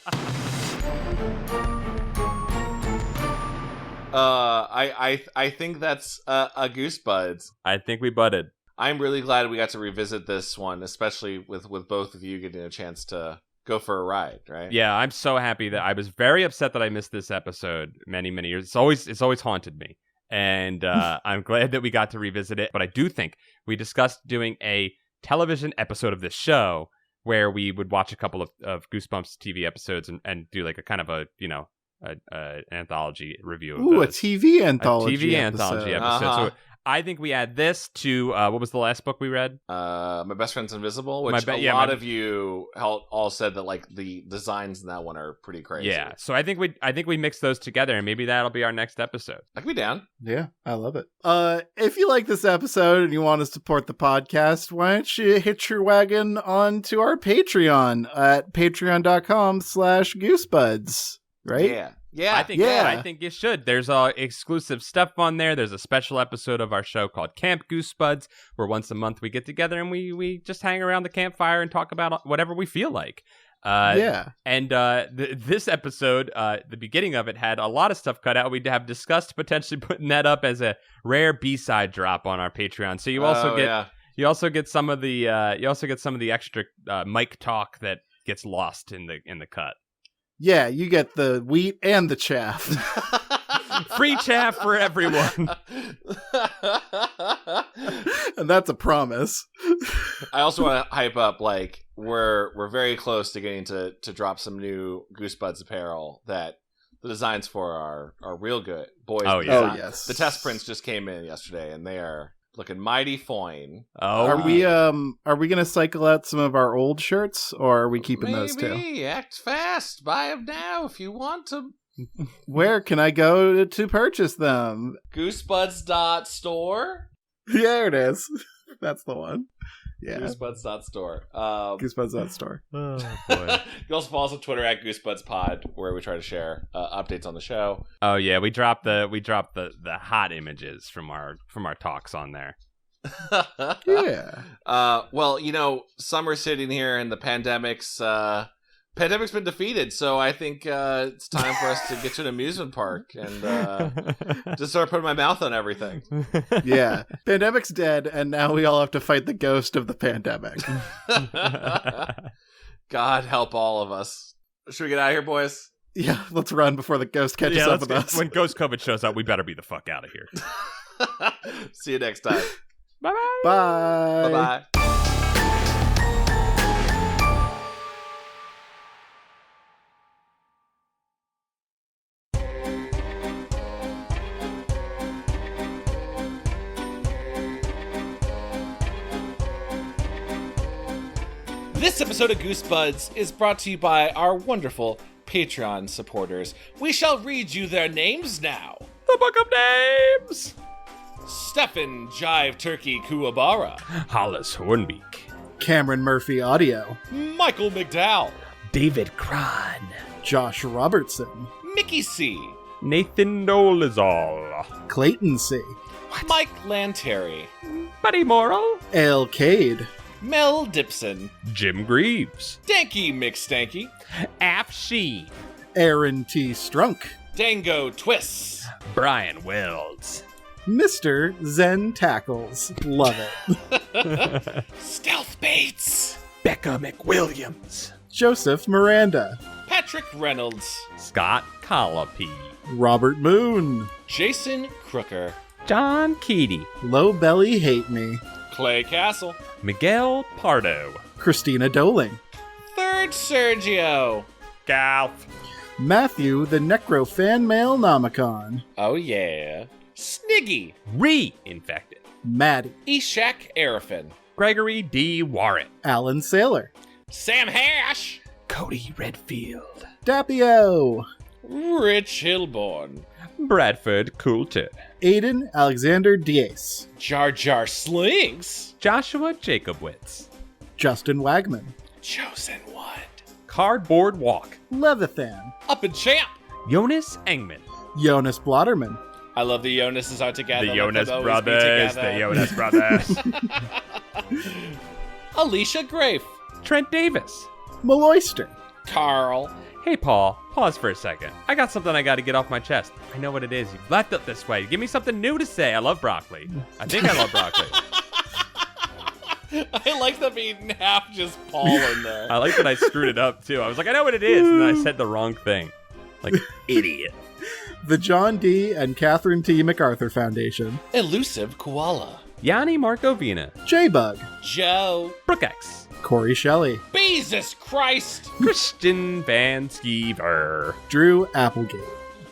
I think that's a Goosebuds. I think we butted. I'm really glad we got to revisit this one, especially with both of you getting a chance to go for a ride, right? Yeah, I'm so happy that I was very upset that I missed this episode many years. It's always haunted me, and I'm glad that we got to revisit it. But I do think we discussed doing a television episode of this show where we would watch a couple of Goosebumps TV episodes and do like a kind of an anthology review of a TV anthology episode. So I think we add this to what was the last book we read? My Best Friend's Invisible, which a lot of you all said that like the designs in that one are pretty crazy. Yeah, so I think we mix those together, and maybe that'll be our next episode. I can be down. Yeah, I love it. If you like this episode and you want to support the podcast, why don't you hitch your wagon onto our Patreon at patreon.com/goosebuds. Right? Yeah. I think you should. There's exclusive stuff on there. There's a special episode of our show called Camp Goosebuds, where once a month we get together and we just hang around the campfire and talk about whatever we feel like. And this episode, the beginning of it had a lot of stuff cut out. We have discussed potentially putting that up as a rare B-side drop on our Patreon. So you also get some of the extra mic talk that gets lost in the cut. Yeah, you get the wheat and the chaff. Free chaff for everyone. And that's a promise. I also want to hype up, like, we're very close to getting to drop some new Goosebuds apparel that the designs for are real good. Boys, yes. The test prints just came in yesterday, and they are looking mighty fine. Are we gonna cycle out some of our old shirts, or are we keeping those too? Act fast, buy them now if you want to. Where can I go to purchase them? Goosebuds.store. There it is. That's the one. Yeah. Goosebuds.store. Goosebuds.store. Oh boy. You can also follow us on Twitter at GoosebudsPod, where we try to share updates on the show. Oh yeah, we drop the hot images from our talks on there. Yeah. Well, summer's sitting here and the pandemic's been defeated, so I think it's time for us to get to an amusement park and just start putting my mouth on everything. Yeah. Pandemic's dead, and now we all have to fight the ghost of the pandemic. God help all of us. Should we get out of here, boys? Yeah, let's run before the ghost catches up with us. When Ghost COVID shows up, we better be the fuck out of here. See you next time. Bye-bye. Bye. Bye-bye. This episode of Goosebuds is brought to you by our wonderful Patreon supporters. We shall read you their names now. The Book of Names! Stefan Jive Turkey Kuwabara. Hollis Hornbeak. Cameron Murphy Audio. Michael McDowell. David Cron. Josh Robertson. Mickey C. Nathan Dolezal. Clayton C. Mike Lanteri. Buddy Morrill. Ale Cade. Mel Dipson. Jim Greaves. Danky McStanky. Af Sheen. Aaron T. Strunk. Dango Twists. Brian Wells. Mr. Zen Tackles. Love it. Stealth Bates. Becca McWilliams. Joseph Miranda. Patrick Reynolds. Scott Colopy. Robert Moon. Jason Crooker. John Keaty. Low Belly Hate Me. Clay Castle. Miguel Pardo. Christina Doling. Third Sergio. Galf. Matthew the Necro Fan Mail Nomicon. Oh yeah. Sniggy. Reinfected. Maddie. Ishak Arafin. Gregory D. Warren. Alan Saylor. Sam Hash. Cody Redfield. Dappio. Rich Hillborn. Bradford Coulter. Aiden Alexander Diaz. Jar Jar Slings. Joshua Jacobwitz. Justin Wagman. Chosen One. Cardboard Walk. Leviathan. Up and Champ. Jonas Engman. Jonas Blotterman. I love the Jonases are together. The Let Jonas them always be Brothers. together. The Jonas Brothers. Alicia Grafe. Trent Davis. Maloyster. Carl. Hey, Paul. Pause for a second. I got something I got to get off my chest. I know what it is. You've left it this way. Give me something new to say. I love broccoli. I think I love broccoli. I like that being half just Paul in there. I like that I screwed it up, too. I was like, I know what it is. And then I said the wrong thing. Like, idiot. The John D. and Catherine T. MacArthur Foundation. Elusive Koala. Yanni Markovina. J-Bug. Joe. Brooke X. Corey Shelley. Jesus Christ. Christian Van Skeever. Drew Applegate.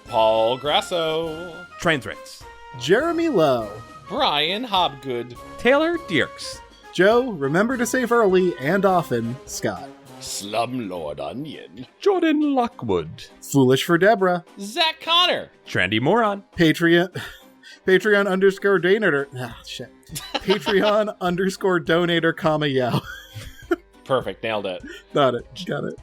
Paul Grasso. Transrix. Jeremy Lowe. Brian Hobgood. Taylor Dierks. Joe, remember to save early and often, Scott. Slumlord Onion. Jordan Lockwood. Foolish for Deborah. Zach Connor. Trendy Moron. Patreon _ donator. Ah, shit. Patreon _ donator, comma, yo. Perfect. Nailed it. Got it.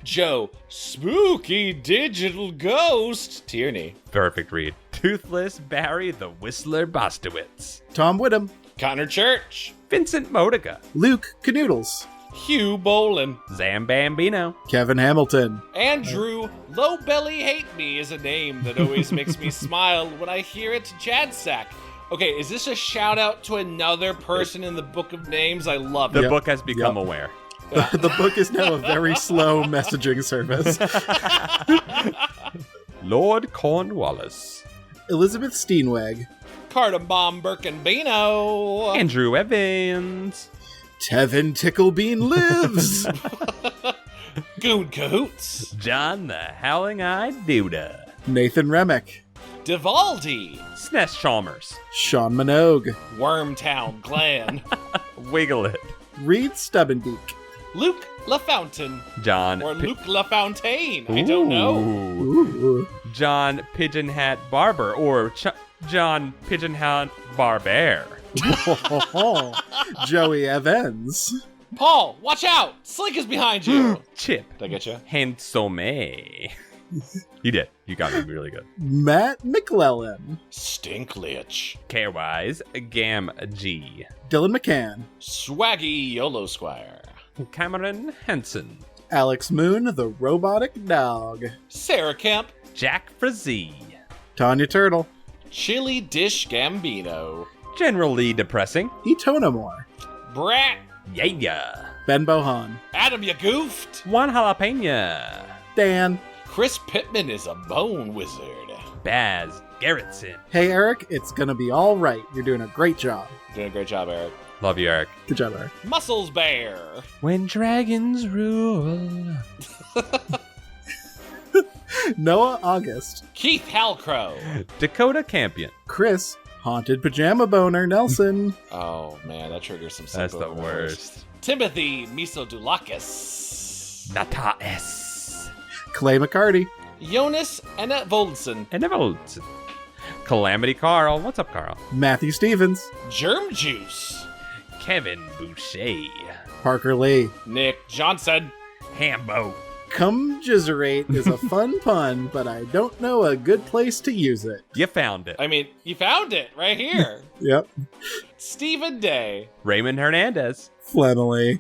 Joe. Spooky Digital Ghost. Tierney. Perfect read. Toothless Barry the Whistler Bostowitz. Tom Whittam. Connor Church. Vincent Modica. Luke Canoodles. Hugh Bolin. Zam Bambino. Kevin Hamilton. Andrew Low Belly Hate Me is a name that always makes me smile when I hear it. Jadsack. Okay, is this a shout out to another person in the Book of Names? I love it. The book has become aware. The book is now a very slow messaging service. Lord Cornwallis. Elizabeth Steenweg. Cardamom Birkenbino. Andrew Evans. Tevin Ticklebean lives. Goon Cahoots. John the Howling-Eyed Duda. Nathan Remick. Divaldi. Sness Chalmers. Sean Minogue. Wormtown Glen. Wiggle It. Reed Stubbenbeak. Luke LaFountain. John. Or Luke LaFontaine. I don't know. Ooh. John Pigeon Hat Barber. Or John Pigeon Hat Barber. Joey Evans. Paul, watch out! Slink is behind you. Chip. Did I get you? Handsome. You did. You got me really good. Matt McClellan. Stinklich. Carewise, Gam G. Dylan McCann. Swaggy YOLO Squire. Cameron Henson. Alex Moon, the robotic dog. Sarah Kemp. Jack Frazee. Tanya Turtle. Chili Dish Gambino. Generally depressing. Etonamore. Brat. Yeah. Ben Bohan. Adam, you goofed. Juan Jalapena. Dan. Chris Pittman is a bone wizard. Baz Gerritsen. Hey, Eric, it's gonna be all right. You're doing a great job. Doing a great job, Eric. Love you, Eric. Good job, Eric. Muscles Bear. When dragons rule. Noah August. Keith Halcrow. Dakota Campion. Chris, Haunted Pajama Boner Nelson. Oh, man, that triggers some That's the worst. Timothy Misodulakis. Nata S. Clay McCarty. Jonas Ennevoldsen. Calamity Carl. What's up, Carl? Matthew Stevens. Germ Juice. Kevin Boucher. Parker Lee. Nick Johnson. Hambo. Commiserate is a fun pun, but I don't know a good place to use it. You found it. I mean, you found it right here. Yep. Stephen Day. Raymond Hernandez. Flannelly.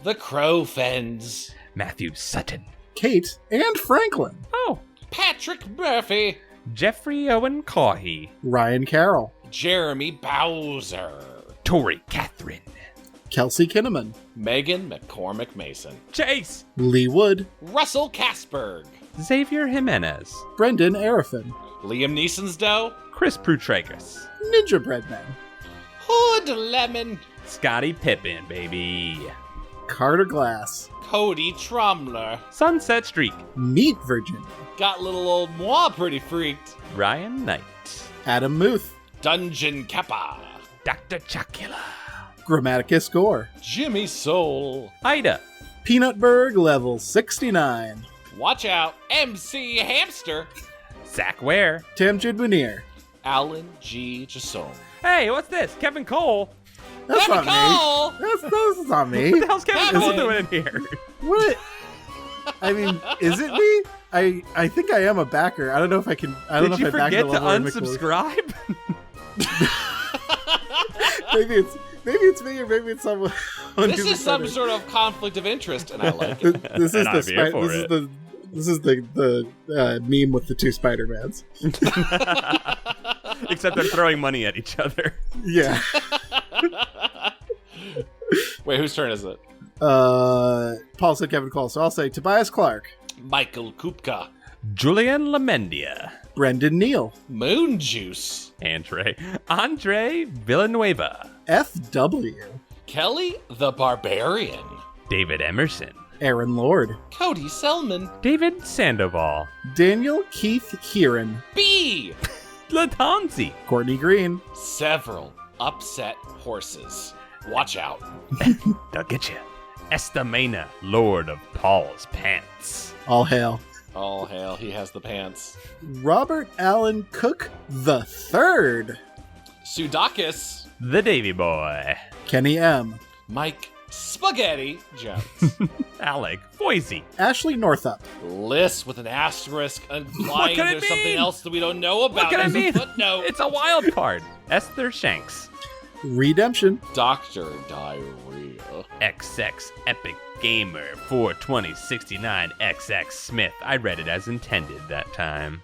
The Crow Fens. Matthew Sutton. Kate and Franklin. Oh. Patrick Murphy. Jeffrey Owen Cawhey. Ryan Carroll. Jeremy Bowser. Tori Catherine. Kelsey Kinnaman. Megan McCormick Mason. Chase. Lee Wood. Russell Kasberg. Xavier Jimenez. Brendan Arafin. Liam Neeson's dough. Chris Prutragus. Ninja Breadman. Hood Lemon. Scotty Pippen, baby. Carter Glass. Cody Tromler. Sunset Streak. Meet Virginia. Got little old moi pretty freaked. Ryan Knight. Adam Muth. Dungeon Kappa. Dr. Chocula. Grammaticus Gore. Jimmy Soul. Ida. Peanutberg level 69. Watch out, MC Hamster. Zach Ware. Tamjid Munir. Alan G. Jasone. Hey, what's this? Kevin Cole. That's Kevin not Cole! me. That's not me. What the hell's Kevin Kevin. Cole doing in here? What? I mean, is it me? I think I am a backer. I don't know if I can. I don't Did know you if I back forget the to level or unsubscribe? maybe it's me, or maybe it's someone. This is some sort of conflict of interest, and I like it. This is And the I'm here for it. this is the meme with the two Spider-Mans. Except they're throwing money at each other. Yeah. Wait, whose turn is it? Paul said Kevin Cole, so I'll say Tobias Clark, Michael Kupka. Julian Lamendia. Brendan Neal, Moon Juice. Andre Villanueva. FW, Kelly the Barbarian. David Emerson. Aaron Lord, Cody Selman. David Sandoval. Daniel Keith Kieran, B. Latanzi. Courtney Green, Several upset horses. Watch out. They'll get you. Estamena, Lord of Paul's Pants. all hail. All hail, he has the pants. Robert Allen Cook the Third, Sudakis. The Davy Boy. Kenny M, Mike Spaghetti Jones. Alec Foisey. Ashley Northup, List with an asterisk implying could it there's something mean? else that we don't know about. What can I As a mean? footnote. It's a wild card. Esther Shanks. Redemption, Dr. Diarrhea. XX Epic Gamer 42069 XX Smith. I read it as intended that time.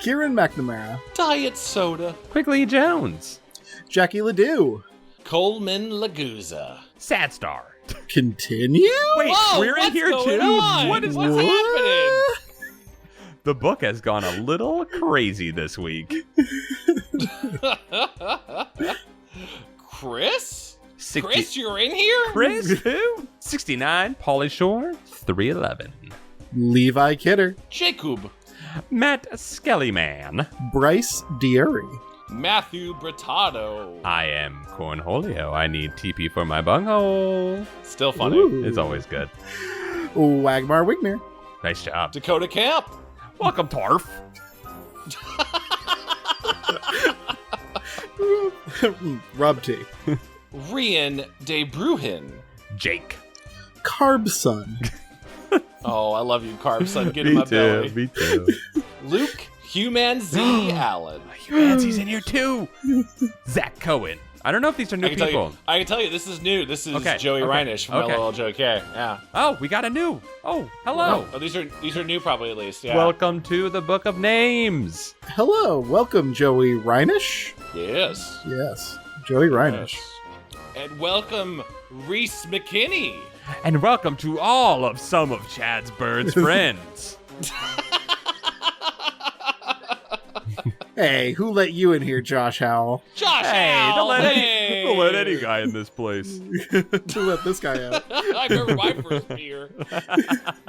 Kieran McNamara, Diet Soda. Quigley Jones. Jackie Ledoux. Coleman Laguza. Sad Star. Continue? Wait, Whoa, we're in what's here going too? on? What is What's this? happening? The book has gone a little crazy this week. Chris? 60 Chris, you're in here? Chris who? 69 Pauly Shore 311. Levi Kidder, Jacob. Matt Skellyman. Bryce Deary, Matthew Britado. I am Cornholio. I need TP for my bunghole. Still funny. Ooh. It's always good. Wagmar Wigner, Nice job. Dakota Camp. Welcome, Tarf. Rob T, Rian De Bruhin. Jake. Carb Son, Oh, I love you, Carb Son. Get in my belly. Me too. Luke Human Z. Allen. Humancy's in here too. Zach Cohen. I don't know if these are new people. I can tell you, this is new. This is Okay, Joey okay, Reinish from okay. LLJK. Yeah. Oh, we got a new. Oh, hello. Oh, these are new probably at least. Yeah. Welcome to the Book of Names. hello, welcome Joey Reinish. Yes. Yes, Joey Reinish. Yes. And welcome Reese McKinney. And welcome to all of some of Chad's birds' friends. Hey, who let you in here, Josh Howell? Josh Hey, Howell! don't let any guy in this place. Who let this guy out? I remember my first beer.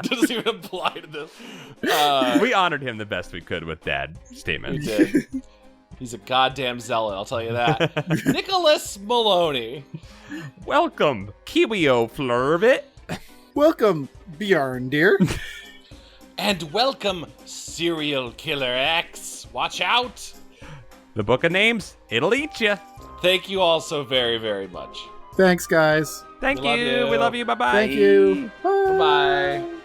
Doesn't even apply to this. We honored him the best we could with dad statements. We did. He's a goddamn zealot, I'll tell you that. Nicholas Maloney. Welcome, Kiwio Flurbit. Welcome, Bjorn, dear. And welcome, Serial Killer X. Watch out. The book of names, it'll eat you. Thank you all so very, very much. Thanks, guys. Thank We love you. you. We love you. Bye-bye. Thank you. Bye-bye.